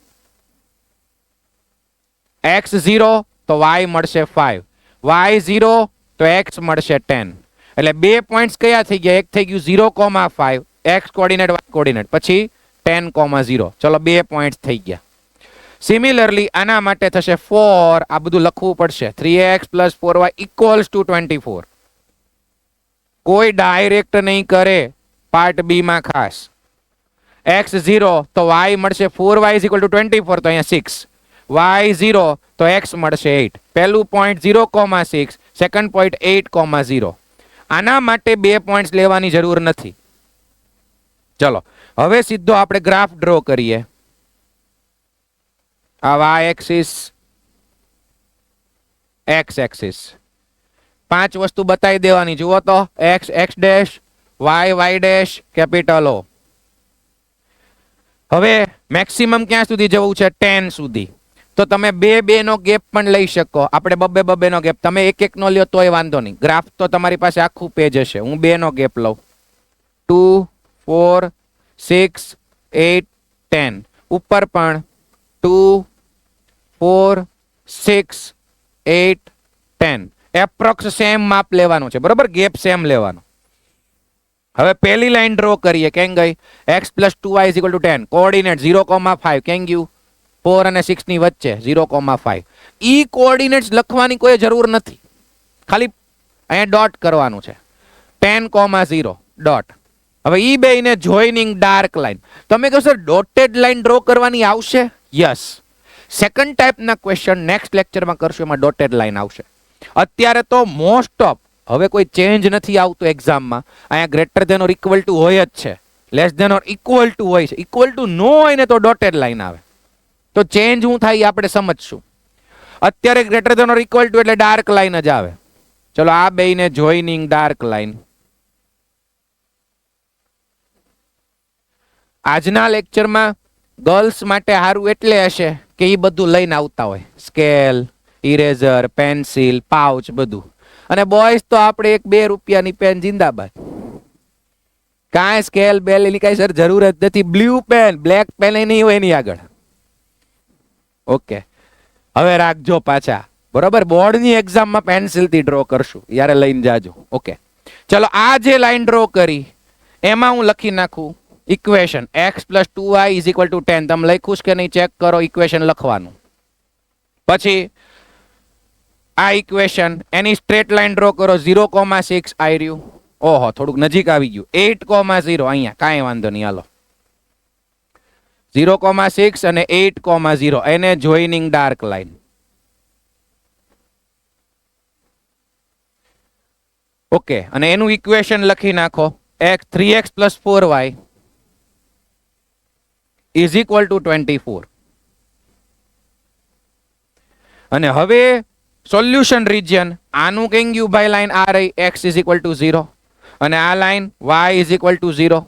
x 0 તો y મળશે 5, y 0 તો x મળશે 10. એટલે બે પોઈન્ટ્સ કયા થઈ ગયા? એક થઈ ગયું 0,5 x કોર્ડિનેટ y કોર્ડિનેટ, પછી 10,0. ચલો, બે પોઈન્ટ્સ થઈ ગયા. સિમિલરલી આના માટે થશે 4, આ બધું લખવું પડશે, 3x plus 4y equals to 24. કોઈ ડાયરેક્ટ નહીં કરે પાર્ટ બી માં ખાસ. x 0 તો y મળશે 4y ઇઝ ઇક્વલ ટુ 24, તો અહીંયા 6. y 0 તો x મળશે 8. પહેલું પોઈન્ટ 0,6, સેકન્ડ પોઈન્ટ 8,0. આના માટે બે પોઈન્ટ્સ લેવાની જરૂર નથી. ચલો, હવે સીધો આપણે ગ્રાફ ડ્રો કરીએ. આ y એક્સિસ, x એક્સિસ, 5 વસ્તુ બતાવી દેવાની. જુઓ તો, x x dash, y dash, capital O. હવે મેક્સિમમ ક્યાં સુધી જવું છે? 10 સુધી. તો તમે બે નો ગેપ પણ લઈ શકો. આપણે બબ્બે નો ગેપ. તમે એક નો લ્યો તોય વાંધો નહીં. ગ્રાફ તો તમારી પાસે આખું પેજ હશે. હું 2 નો ગેપ લઉં. 2, 4, 6, 8, 10. ઉપર પણ 2, 4, 6, 8, 10. એપ્રોક્સ સેમ માપ લેવાનું છે. બરોબર? ગેપ સેમ લેવાનો. હવે પહેલી લાઈન ડ્રો કરીએ. કેમ ગઈ? x plus 2y is equal to 10. Coordinate 0,5. કેમ ગયું? 4 અને 6 ની વચ્ચે 0,5. ઈ કોઓર્ડિનેટ્સ લખવાની કોઈ જરૂર નથી. ખાલી અહીંયા ડોટ કરવાનું છે. 10,0 ડોટ. હવે ઈ બેને જોઈનિંગ ડાર્ક લાઈન. તમે કહો સર ડોટેડ લાઈન ડ્રો કરવાની આવશે? યસ. સેકન્ડ ટાઈપના ક્વેશ્ચન નેક્સ્ટ લેક્ચરમાં કરશું, એમાં ડોટેડ લાઈન આવશે. અત્યારે તો મોસ્ટ ઓફ હવે કોઈ ચેન્જ નથી આવતું એક્ઝામમાં. અહીંયા greater than or equal to હોય જ છે, less than or equal to હોય છે. ઇક્વલ ટુ નો હોય ને તો ડોટેડ લાઈન આવે. તો ચેન્જ શું થાય એ આપણે સમજશું. અત્યારે greater than or equal to એટલે ડાર્ક લાઈન જ આવે. ચલો આ બેયને જોઈનિંગ ડાર્ક લાઈન. આજના લેક્ચરમાં ગર્લ્સ માટે સારું એટલે હશે કે એ બધું લઈને આવતા હોય, સ્કેલ, ઇરેઝર, પેન્સિલ, પાઉચ બધું. અને બોયઝ તો આપણે 1-2 રૂપિયાની પેન જિંદાબાદ. કાંઈ સ્કેલ બેલ એની કાંઈ સર જરૂર જ નથી. બ્લુ પેન, બ્લેક પેન એ નહીં હોય એની આગળ. ઓકે, હવે રાખજો પાછા, બરોબર. બોર્ડની એક્ઝામમાં પેન્સિલથી ડ્રો કરશું, યારે લઈને જાજો. ઓકે, ચલો આ જે લાઈન ડ્રો કરી એમાં હું લખી નાખું ઇક્વેશન x + 2y = 10. તમે લખ્યું કે નહીં ચેક કરો, ઇક્વેશન લખવાનું. પછી આ ઇક્વેશન એની સ્ટ્રેટ લાઈન ડ્રો કરો. 0,6 આવી રહ્યું. ઓહો, થોડુંક નજીક આવી ગયું. 8,0 અહીંયા કાંઈ વાંધો નહીં, હાલો. 0,6 અને 8,0 એને જોઈનિંગ ડાર્ક લાઈન. ઓકે, અને એનું ઇક્વેશન લખી નાખો. 3x + 4y = 24. અને હવે સોલ્યુશન રિજિયન આનું કઈ ગયું ભાઈ લાઈન આ રહી x = 0 અને આ લાઈન y = 0.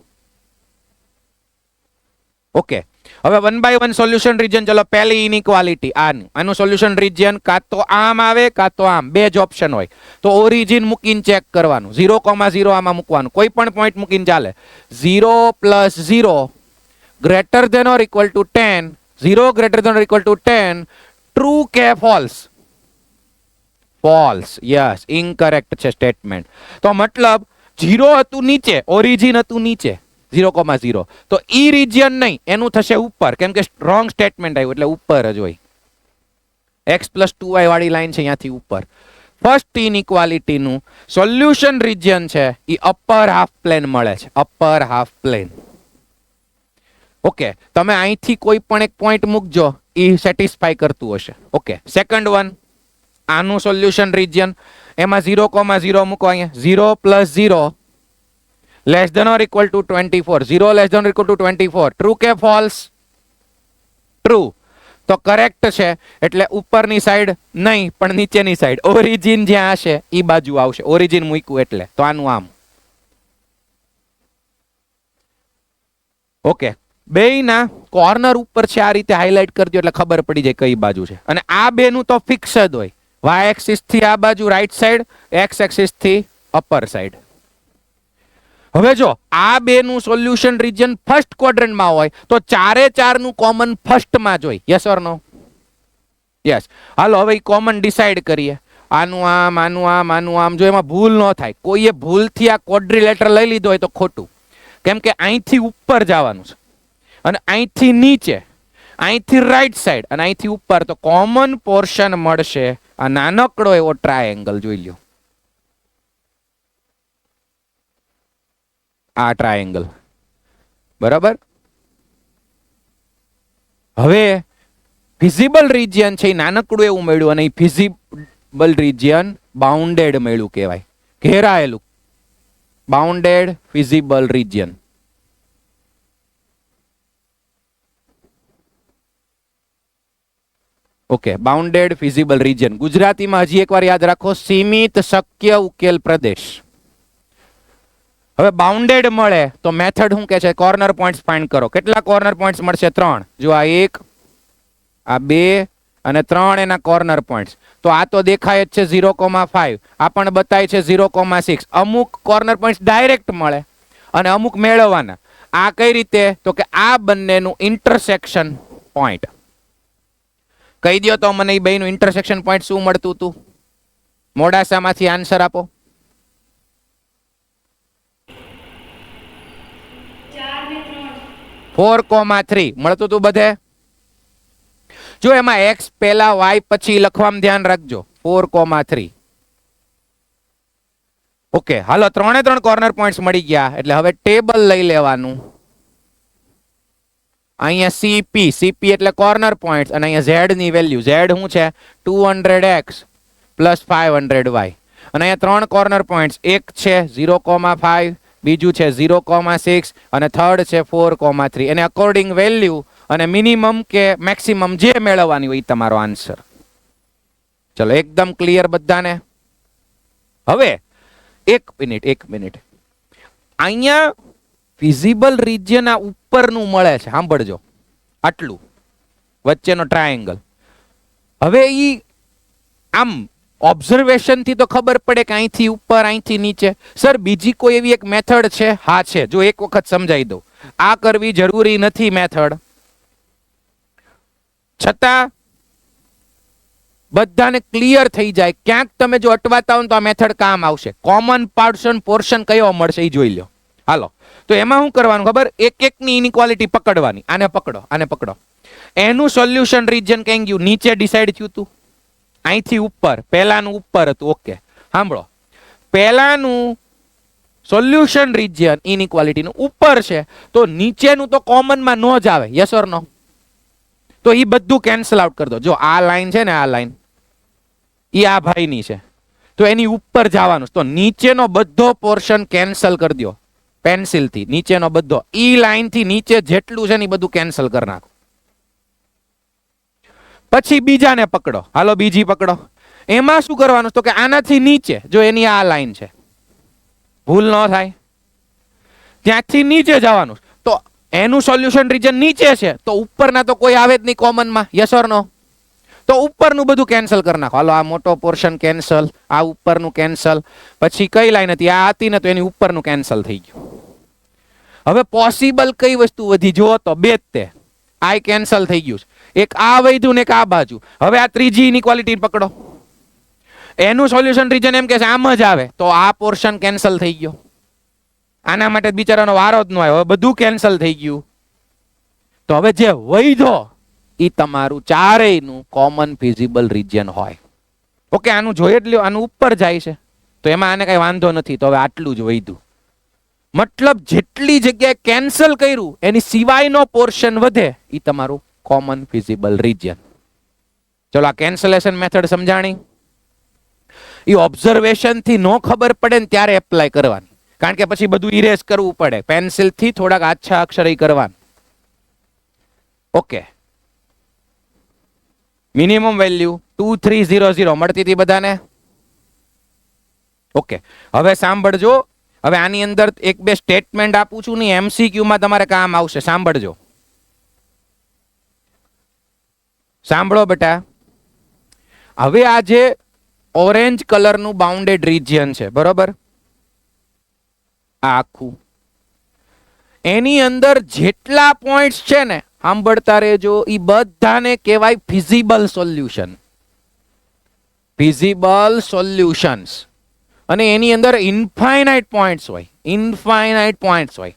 ઓકે, હવે 1 by 1 સોલ્યુશન રિજિયન. ચલો પહેલી ઇનઇક્વાલિટી આનું સોલ્યુશન રિજિયન કાં તો આમ આવે કાં તો આમ, બે જ ઓપ્શન હોય. તો ઓરિજિન મૂકીને ચેક કરવાનું. 0,0 આમાં મૂકવાનું, કોઈ પણ પોઈન્ટ મૂકીને ચાલે. 0 + 0 greater than or equal to 10. 0 greater than or equal to 10. True કે false? False. Yes, incorrect છે સ્ટેટમેન્ટ. તો મતલબ 0 હતું નીચે, ઓરિજિન હતું નીચે 0,0. તો ઈ રિજિયન નહીં, એનું થશે ઉપર, કેમ કે રોંગ સ્ટેટમેન્ટ આવ્યું એટલે ઉપર જ હોય. x + 2y વાળી લાઈન છે અહીંયાથી ઉપર. ફર્સ્ટ ઇનઇક્વાલિટી નું સોલ્યુશન રિજિયન છે એ અપર હાફ પ્લેન મળે છે. Upper half plane. ઓકે, તમે અહીંથી કોઈ પણ એક પોઈન્ટ મૂકજો, એ સેટિસ્ફાય કરતું હશે. ઓકે, સેકન્ડ વન આનું સોલ્યુશન રિજિયન, એમાં 0,0 મૂકો. અહીંયા 0 + 0 less than or equal to 24. 0 less than or equal to 24. True કે false? True. તો કરેક્ટ છે, એટલે ઉપરની સાઈડ નહીં પણ નીચેની સાઈડ, ઓરિજિન જ્યાં હશે એ બાજુ આવશે. ઓરિજિન મૂક્યું એટલે તો આનું આમ. ઓકે, બેયના કોર્નર ઉપર છે, આ રીતે હાઇલાઇટ કરજો એટલે ખબર પડી જાય કઈ બાજુ છે. અને આ બેનું તો ફિક્સ જ હોય. y એક્સિસ થી આ બાજુ રાઈટ સાઈડ, x એક્સિસ થી અપર સાઈડ. હવે જો આ બેનું સોલ્યુશન રિજિયન ફર્સ્ટ ક્વોડ્રન્ટમાં હોય તો 4 નું કોમન ફર્સ્ટમાં જ હોય. Yes or no? યસ. હાલો હવે કોમન ડિસાઈડ કરીએ. આનું આમ, આનું આમ, આનું આમ. જો એમાં ભૂલ ન થાય, કોઈએ ભૂલથી આ ક્વોડ્રિલેટર લઈ લીધો હોય તો ખોટું, કેમ કે અહીંથી ઉપર જવાનું છે અને અહીંથી નીચે, અહીંથી રાઈટ સાઈડ અને અહીંથી ઉપર. તો કોમન પોર્શન મળશે આ નાનકડો એવો ટ્રાયેંગલ. જોઈ લ્યો આ ટ્રાયેંગલ, બરાબર. હવે ફિઝિબલ રિજિયન છે એ નાનકડું એવું મળ્યું અને ફિઝિબલ રિજિયન બાઉન્ડેડ મળ્યું કહેવાય, ઘેરાયેલું. Bounded feasible region. Okay, bounded feasible region. ગુજરાતીમાં હજી એકવાર યાદ રાખો, સીમિત શક્ય ઉકેલ પ્રદેશ. હવે બાઉન્ડેડ મળે તો મેથડ શું કે છે? કોર્નર પોઈન્ટ્સ ફાઇન્ડ કરો. કેટલા કોર્નર પોઈન્ટ્સ મળશે? 3. જો આ 1, આ 2 અને 3 એના કોર્નર પોઈન્ટ્સ. તો આ તો દેખાય જ છે 0,5. આ પણ બતાય છે 0,6. અમુક કોર્નર પોઈન્ટ્સ ડાયરેક્ટ મળે અને અમુક મેળવવાના. આ કઈ રીતે? તો કે આ બંનેનું ઇન્ટરસેક્શન પોઈન્ટ. કહી દો તો મને એ બેયનું ઇન્ટરસેક્શન પોઈન્ટ શું મળતું હતું? મોડાસામાંથી આન્સર આપો. 4,3 મળતું હતું બધે. જો એમાં x પહેલા y પછી લખવામાં ધ્યાન રાખજો. 4,3. ઓકે, હાલો 3 કોર્નર પોઈન્ટ્સ મળી ગયા. એટલે હવે ટેબલ લઈ લેવાનું. અહીંયા CP એટલે કોર્નર પોઈન્ટ્સ અને અહીંયા z ની વેલ્યુ. z શું છે? 200x plus 500y. અને અહીંયા 3 કોર્નર પોઈન્ટ્સ, એક છે 0,5, બીજું છે 0,6 અને થર્ડ છે 4,3. એને અકોર્ડિંગ વેલ્યુ અને મિનિમમ કે મેક્સિમમ જે મેળવવાની હોય એ તમારો આન્સર. ચલો એકદમ ક્લિયર બધાને? હવે એક મિનિટ અહીંયા વિઝિબલ રિજિયન આ ઉપરનું મળે છે, સાંભળજો, આટલું વચ્ચેનો ટ્રાયેંગલ. હવે ઈ આમ ઓબ્ઝર્વેશન થી તો ખબર પડે કે અહીંથી ઉપર અહીંથી નીચે. સર બીજી કોઈ એવી એક મેથડ છે? હા છે, જો એક વખત સમજાવી દઉં. આ કરવી જરૂરી નથી મેથડ, છતાં બધાને ક્લિયર થઈ જાય. ક્યાંક તમે જો અટવાતા હો તો આ મેથડ કામ આવશે. કોમન પોર્શન કયો મળશે એ જોઈ લો. હાલો, તો એમાં શું કરવાનું ખબર? એક એકની ઇનઇક્વાલિટી પકડવાની. આને પકડો, આને પકડો. એનું સોલ્યુશન રિજન કઈ ગયું? નીચે ડિસાઈડ થયું હતું, અહીંથી ઉપર. પહેલાનું ઉપર હતું, ઓકે. સાંભળો, પહેલાનું સોલ્યુશન રિજન ઇનઇક્વાલિટીનું ઉપર છે, તો નીચેનું તો કોમનમાં નો જ આવે. યસ ઓર નો? તો એ બધું કેન્સલ આઉટ કરી દો. જો આ લાઈન છે ને, આ લાઈન એ આ ભાઈની છે, તો એની ઉપર જવાનું. તો નીચેનો બધો પોર્શન કેન્સલ કરી દો પેન્સિલથી. નીચેનો બધો, ઈ લાઈન થી નીચે જેટલું છે ને એ બધું કેન્સલ કરી નાખો. પછી બીજાને પકડો. હાલો બીજી પકડો. એમાં શું કરવાનું? તો કે આનાથી નીચે, જો એની આ લાઈન છે, ભૂલ ન થાય, ત્યાંથી નીચે જવાનું. તો એનું સોલ્યુશન રિજન નીચે છે, તો ઉપરના તો કોઈ આવે જ નહીં કોમનમાં. યસ ઓર નો? તો ઉપરનું બધું કેન્સલ કરી નાખો. હાલો આ મોટો પોર્શન કેન્સલ, આ ઉપરનું કેન્સલ. પછી કઈ લાઈન હતી? આ હતી ને, તો એની ઉપરનું કેન્સલ થઈ ગયું. હવે પોસિબલ કઈ વસ્તુ વધી? જો તો બે જ તે, આ કેન્સલ થઈ ગયું. એક આ વધ્યું ને એક આ બાજુ. હવે આ ત્રીજી ઇનઇક્વાલિટી પકડો. એનું સોલ્યુશન રિજન એમ કે છે આમ જ આવે, તો આ પોર્શન કેન્સલ થઈ ગયો. આના માટે બિચારાનો વારો જ ન આવ્યો, હવે બધું કેન્સલ થઈ ગયું. તો હવે જે વૈધો એ તમારું ચારેયનું કોમન ફિઝિબલ રિજિયન હોય. ઓકે, આનું જોઈ જ લ્યો, આનું ઉપર જાય છે, તો એમાં આને કઈ વાંધો નથી. તો હવે આટલું જ વૈધું. મતલબ જેટલી જગ્યાએ કેન્સલ કર્યું એની સિવાયનો પોર્શન વધે એ તમારું કોમન ફિઝિબલ રિજિયન. ચલો આ કેન્સલેશન મેથડ સમજાણી. એ ઓબ્ઝર્વેશન થી નો ખબર પડે ને ત્યારે એપ્લાય કરવાની, કારણ કે પછી બધું ઇરેઝ કરવું પડે. પેન્સિલ થી થોડાક આછા અક્ષર કરવાનું. ઓકે, મિનિમમ વેલ્યુ 2300 મળતી હતી બધાને. ઓકે, હવે સાંભળજો. હવે આની અંદર એક બે સ્ટેટમેન્ટ આપું છું ને, એમસીક્યુ માં તમારે કામ આવશે. સાંભળજો, સાંભળો બેટા. હવે આ જે ઓરેન્જ કલરનું બાઉન્ડેડ રિજિયન છે, બરોબર, આ આખું, એની અંદર જેટલા પોઈન્ટ્સ છે ને, સાંભળતા રહેજો, એ બધાને કહેવાય ફિઝિબલ સોલ્યુશન. Feasible solutions. અને એની અંદર ઇન્ફાઇનાઇટ પોઈન્ટ્સ હોય. ઇન્ફાઇનાઇટ પોઈન્ટ્સ હોય,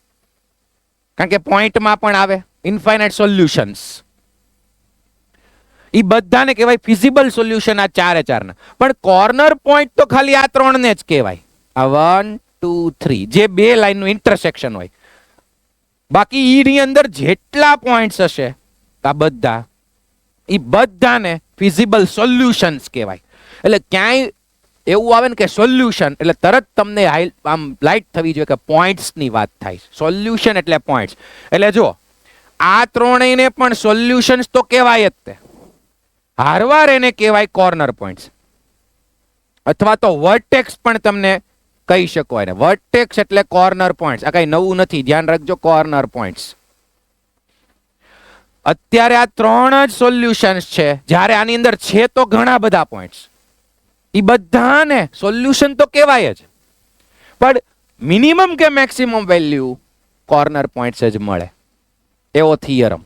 કારણ કે પોઈન્ટમાં પણ આવે ઇન્ફાઇનાઇટ સોલ્યુશન્સ. એ બધાને કહેવાય ફિઝિબલ સોલ્યુશન, આ ચારે ચારના. પણ કોર્નર પોઈન્ટ તો ખાલી આ ત્રણને જ કહેવાય. આ 1, 2, 3 જે બે લાઈનનું ઇન્ટરસેક્શન હોય. બાકી એની અંદર જેટલા પોઈન્ટ્સ હશે આ બધા, એ બધાને ફિઝિબલ સોલ્યુશન્સ કહેવાય. એટલે ક્યાંય એવું આવે ને કે સોલ્યુશન એટલે તરત તમને આમ લાઈટ થવી જોઈએ કે પોઈન્ટ્સ ની વાત થાય. સોલ્યુશન એટલે પોઈન્ટ્સ. એટલે જો આ ત્રણેયને પણ સોલ્યુશન્સ તો કહેવાય જ તે. હારવાર એને કહેવાય કોર્નર પોઈન્ટ્સ, અથવા તો વર્ટેક્સ પણ તમને કહી શકો એને. વર્ટેક્સ એટલે કોર્નર પોઈન્ટ્સ. આ કઈ નવું નથી, ધ્યાન રાખજો. Corner points. અત્યારે આ ત્રણ જ સોલ્યુશન્સ છે. જ્યારે આની અંદર છે તો ઘણા બધા પોઈન્ટ્સ. એ બધાને સોલ્યુશન તો કહેવાય જ, પણ મિનિમમ કે મેક્સિમમ વેલ્યુ કોર્નર પોઈન્ટ્સ જ મળે, એવો થિયરમ.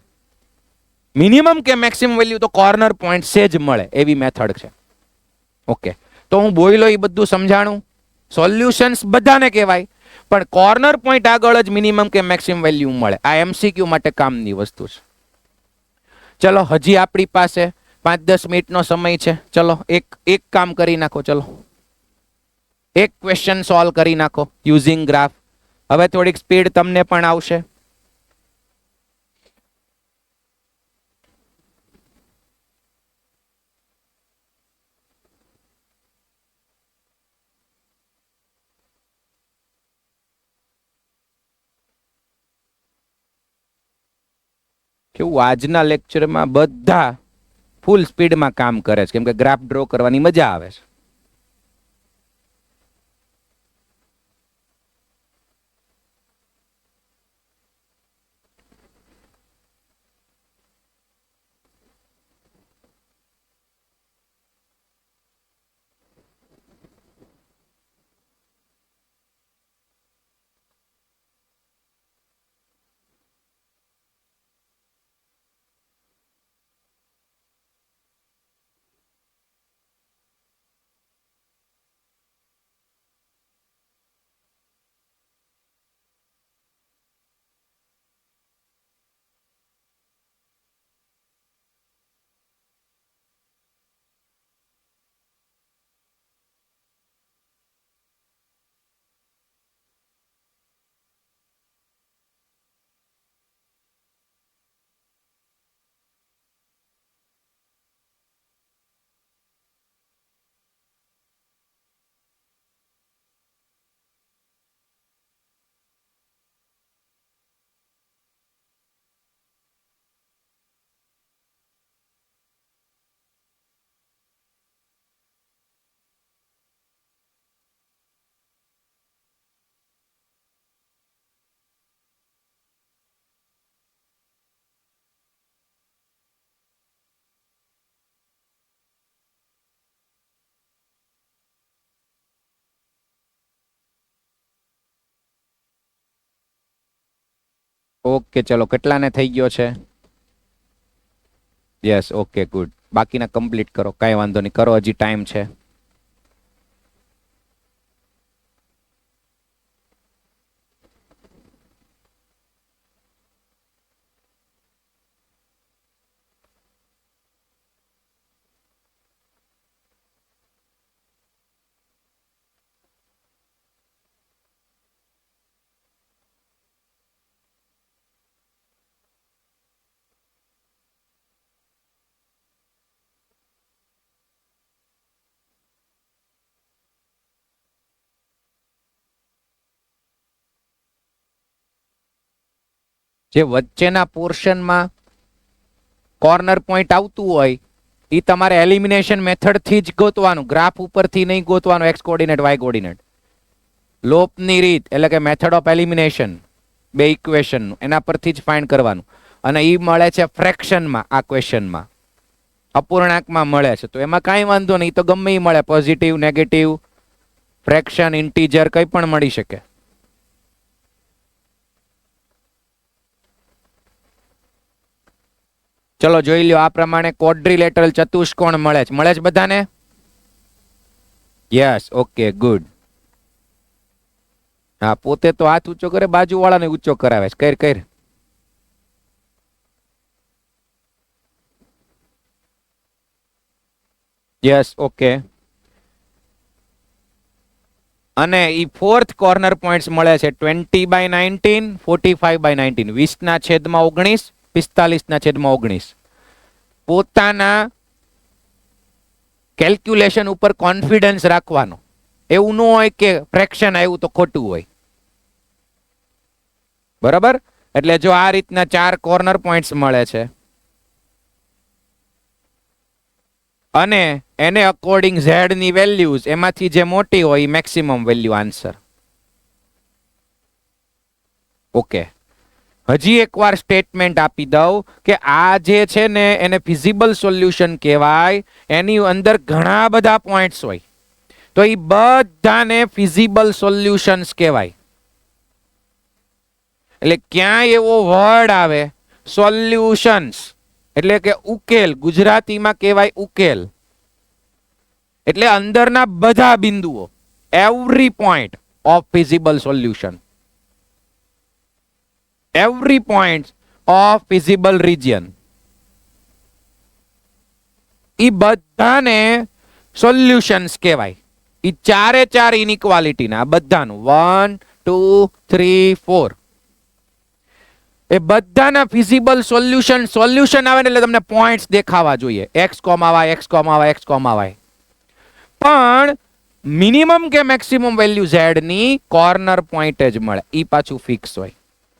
મિનિમમ કે મેક્સિમમ વેલ્યુ તો કોર્નર પોઈન્ટ્સ જ મળે, એવી મેથડ છે. ઓકે, તો હું બોલ્યો એ બધું સમજાણું. સોલ્યુશન્સ બધાને કહેવાય, પણ કોર્નર પોઈન્ટ આગળ જ મિનિમમ કે મેક્સિમમ વેલ્યુ મળે. આ એમસીક્યુ માટે કામની વસ્તુ છે. ચલો હજી આપણી પાસે 5-10 મિનિટનો સમય છે. ચલો એક કામ કરી નાખો. ચલો એક ક્વેશ્ચન સોલ્વ કરી નાખો યુઝિંગ ગ્રાફ. હવે થોડીક સ્પીડ તમને પણ આવશે. કેવું આજના લેક્ચરમાં બધા ફૂલ સ્પીડમાં કામ કરે છે, કેમ કે ગ્રાફ ડ્રો કરવાની મજા આવે છે. ઓકે, ચલો કેટલાને થઈ ગયો છે? Yes, okay, good. બાકીના કમ્પ્લીટ કરો, કાંઈ વાંધો નહીં, કરો, હજી ટાઈમ છે. જે વચ્ચેના પોર્શનમાં કોર્નર પોઈન્ટ આવતું હોય એ તમારે એલિમિનેશન મેથડથી જ ગોતવાનું, ગ્રાફ ઉપરથી નહીં ગોતવાનું. એક્સ કોર્ડિનેટ, વાય કોર્ડિનેટ, લોપની રીત એટલે કે મેથડ ઓફ એલિમિનેશન, બે ઇક્વેશનનું, એના પરથી જ ફાઇન્ડ કરવાનું. અને એ મળે છે ફ્રેક્શનમાં, આ ક્વેશ્ચનમાં અપૂર્ણાંકમાં મળે છે. તો એમાં કાંઈ વાંધો નહીં, તો ગમે એ મળે, પોઝિટિવ, નેગેટિવ, ફ્રેક્શન, ઇન્ટીજર, કંઈ પણ મળી શકે. ચલો જોઈ લ્યો, આ પ્રમાણે ક્વોડ્રિલેટરલ ચતુષ્કોણ મળે છે બધાને? Yes, okay, good. હા, પોતે તો હાથ ઊંચો કરે, બાજુ વાળાને ઊંચો કરાવે છે. કર. Yes, okay. અને ઈ ફોર્થ કોર્નર પોઈન્ટ્સ મળે છે 20/19, 45/19, 20/19, 45/19. પોતાના કેલ્ક્યુલેશન ઉપર કોન્ફિડન્સ રાખવાનો. એવું ન હોય કે ફ્રેક્શન આવ્યું તો ખોટું હોય. બરાબર? એટલે જો આ રીતના 4 કોર્નર પોઈન્ટ્સ મળે છે અને એને અકોર્ડિંગ ઝેડ ની વેલ્યુઝ, એમાંથી જે મોટી હોય એ મેક્સિમમ વેલ્યુ આન્સર. ઓકે, હજી એકવાર સ્ટેટમેન્ટ આપી દઉં કે આ જે છે ને એને ફિઝિબલ સોલ્યુશન કહેવાય. એની અંદર ઘણા બધા પોઈન્ટ્સ હોય, તો એ બધાને ફિઝિબલ સોલ્યુશન્સ કહેવાય. એટલે ક્યાંય એવો વર્ડ આવે સોલ્યુશન્સ એટલે કે ઉકેલ, ગુજરાતીમાં કહેવાય ઉકેલ, એટલે અંદરના બધા બિંદુઓ, every point of feasible solution, every point of feasible region, ઈ બધાને સોલ્યુશન્સ કહેવાય. ઈ ચારે ચાર ઇનઇક્વાલિટી ના બધાનું 1 2 3 4 એ બધાના ફિઝિબલ સોલ્યુશન આવે ને એટલે તમને પોઈન્ટ્સ દેખાવા જોઈએ, x, y, x, y, x, y. પણ મિનિમમ કે મેક્સિમમ વેલ્યુ z ની કોર્નર પોઈન્ટ જ મળે, ઈ પાછું ફિક્સ હોય.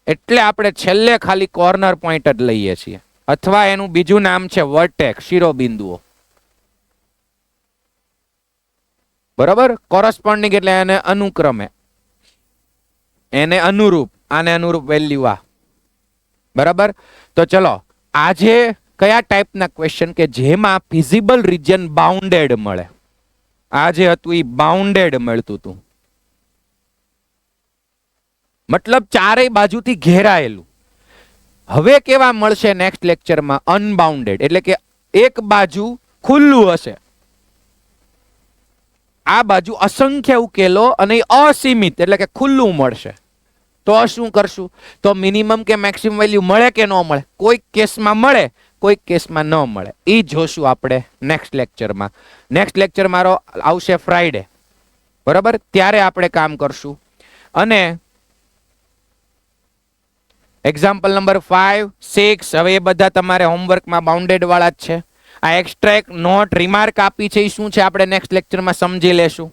એટલે આપણે છેલ્લે ખાલી કોર્નર પોઈન્ટ જ લઈએ છીએ, અથવા એનું બીજું નામ છે વર્ટેક્સ, શિરોબિંદુઓ. બરાબર, કોરસ્પોન્ડિંગ એટલે એને અનુક્રમે, એને અનુરૂપ, આને અનુરૂપ વેલ્યુ આ. બરાબર, તો ચલો આજે કયા ટાઈપના ક્વેશ્ચન કે જેમાં ફિઝિબલ રિજન બાઉન્ડેડ મળે. આજે હતું એ બાઉન્ડેડ મળતું હતું, મતલબ ચારેય બાજુથી ઘેરાયેલું. હવે કેવા મળશે નેક્સ્ટ લેક્ચરમાં? અનબાઉન્ડેડ, એટલે કે એક બાજુ ખુલ્લું હશે, આ બાજુ અસંખ્ય ઉકેલો અને અસીમિત એટલે કે ખુલ્લું મળશે. તો શું કરશું? તો મિનિમમ કે મેક્સિમમ વેલ્યુ મળે કે ન મળે? કોઈક કેસમાં મળે, કોઈક કેસમાં ન મળે. એ જોશું આપણે નેક્સ્ટ લેક્ચરમાં. નેક્સ્ટ લેક્ચર મારો આવશે ફ્રાઈડે, બરાબર, ત્યારે આપણે કામ કરશું. અને એક્ઝામ્પલ નંબર 5, 6 હવે એ બધા તમારે હોમવર્કમાં બાઉન્ડેડ વાળા જ છે. આ એક્સ્ટ્રા એક નોટ રિમાર્ક આપી છે, એ શું છે આપણે નેક્સ્ટ લેક્ચરમાં સમજી લેશું.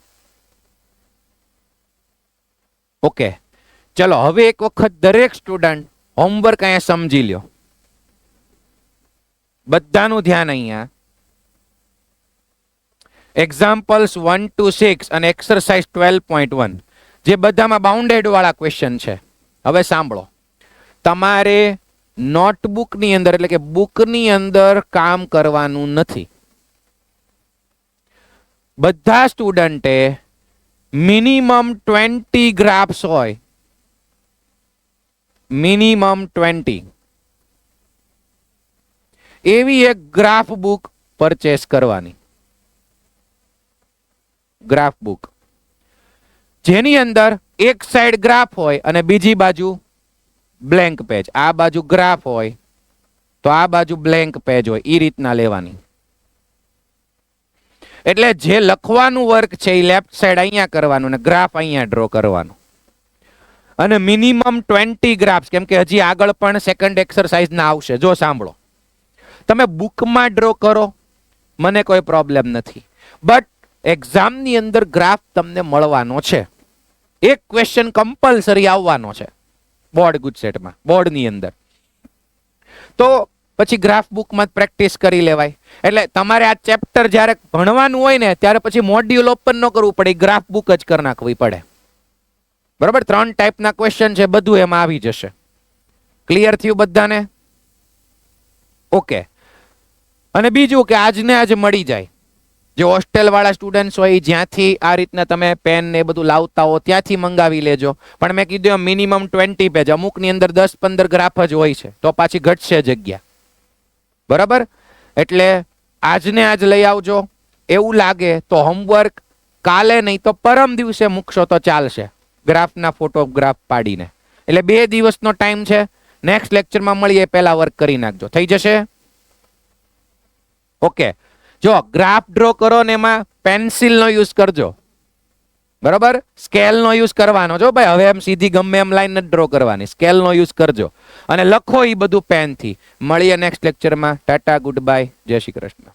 ઓકે, ચલો હવે એક વખત દરેક સ્ટુડન્ટ હોમવર્ક અહીંયા સમજી લ્યો, બધાનું ધ્યાન અહીંયા. એક્ઝામ્પલ્સ 1 to 6 અને એક્સરસાઇઝ 12.1 જે બધામાં બાઉન્ડેડ વાળા ક્વેશ્ચન છે. હવે સાંભળો, તમારે નોટબુકની અંદર એટલે કે બુકની અંદર કામ કરવાનું નથી. બધા સ્ટુડન્ટે મિનિમમ 20 ગ્રાફ્સ હોય, મિનિમમ 20 એવી એક ગ્રાફ બુક પરચેસ કરવાની. ગ્રાફ બુક જેની અંદર એક સાઈડ ગ્રાફ હોય અને બીજી બાજુ બ્લેન્ક પેજ. આ બાજુ ગ્રાફ હોય તો આ બાજુ બ્લેન્ક પેજ હોય, એ રીતના લેવાની. એટલે જે લખવાનું વર્ક છે એ લેફ્ટ સાઈડ અહીંયા કરવાનું અને ગ્રાફ અહીંયા ડ્રો કરવાનું. અને મિનિમમ 20 ગ્રાફ્સ, કેમ કે હજી આગળ પણ સેકન્ડ એક્સરસાઇઝ ના આવશે. જો સાંભળો, તમે બુકમાં ડ્રો કરો, મને કોઈ પ્રોબ્લેમ નથી, બટ એક્ઝામની અંદર ગ્રાફ તમને મળવાનો છે. એક ક્વેશ્ચન કમ્પલસરી આવવાનો છે બોર્ડ ગુજસેટમાં, બોર્ડની અંદર. તો પછી ગ્રાફ બુકમાં પ્રેક્ટિસ કરી લેવાય. એટલે તમારે આ ચેપ્ટર જ્યારે ભણવાનું હોય ને ત્યારે પછી મોડ્યુલ ઓપન ન કરવું પડે, ગ્રાફ બુક જ કરી નાખવી પડે. બરાબર, 3 ટાઈપના ક્વેશ્ચન છે, બધું એમાં આવી જશે. ક્લિયર થયું બધાને? ઓકે. અને બીજું કે આજને આજ મળી જાય. જે હોસ્ટેલ વાળા સ્ટુડન્ટ્સ હોય જ્યાંથી આ રીતના તમે પેન ને બધું લાવતા હો ત્યાંથી મંગાવી લેજો. પણ મેં કીધું મિનિમમ 20 પેજ, અમુકની અંદર 10-15 ગ્રાફ જ હોય છે, તો પાછી ઘટશે જગ્યા. બરાબર, એટલે આજને આજ લઈ આવજો. એવું લાગે તો હોમવર્ક કાલે નહીં તો પરમ દિવસે મૂકશો તો ચાલશે, ગ્રાફના ફોટોગ્રાફ પાડીને. એટલે 2 દિવસનો ટાઈમ છે. નેક્સ્ટ લેક્ચરમાં મળીએ, પહેલા વર્ક કરી નાખજો, થઈ જશે. ઓકે, જો ગ્રાફ ડ્રો કરો ને એમાં પેન્સિલનો યુઝ કરજો, બરાબર, સ્કેલનો યુઝ કરવાનો. જો ભાઈ હવે એમ સીધી ગમે એમ લાઈન જ ડ્રો કરવાની, સ્કેલનો યુઝ કરજો અને લખો એ બધું પેનથી. મળીએ નેક્સ્ટ લેક્ચરમાં. ટાટા, ગુડ બાય, જય શ્રી કૃષ્ણ.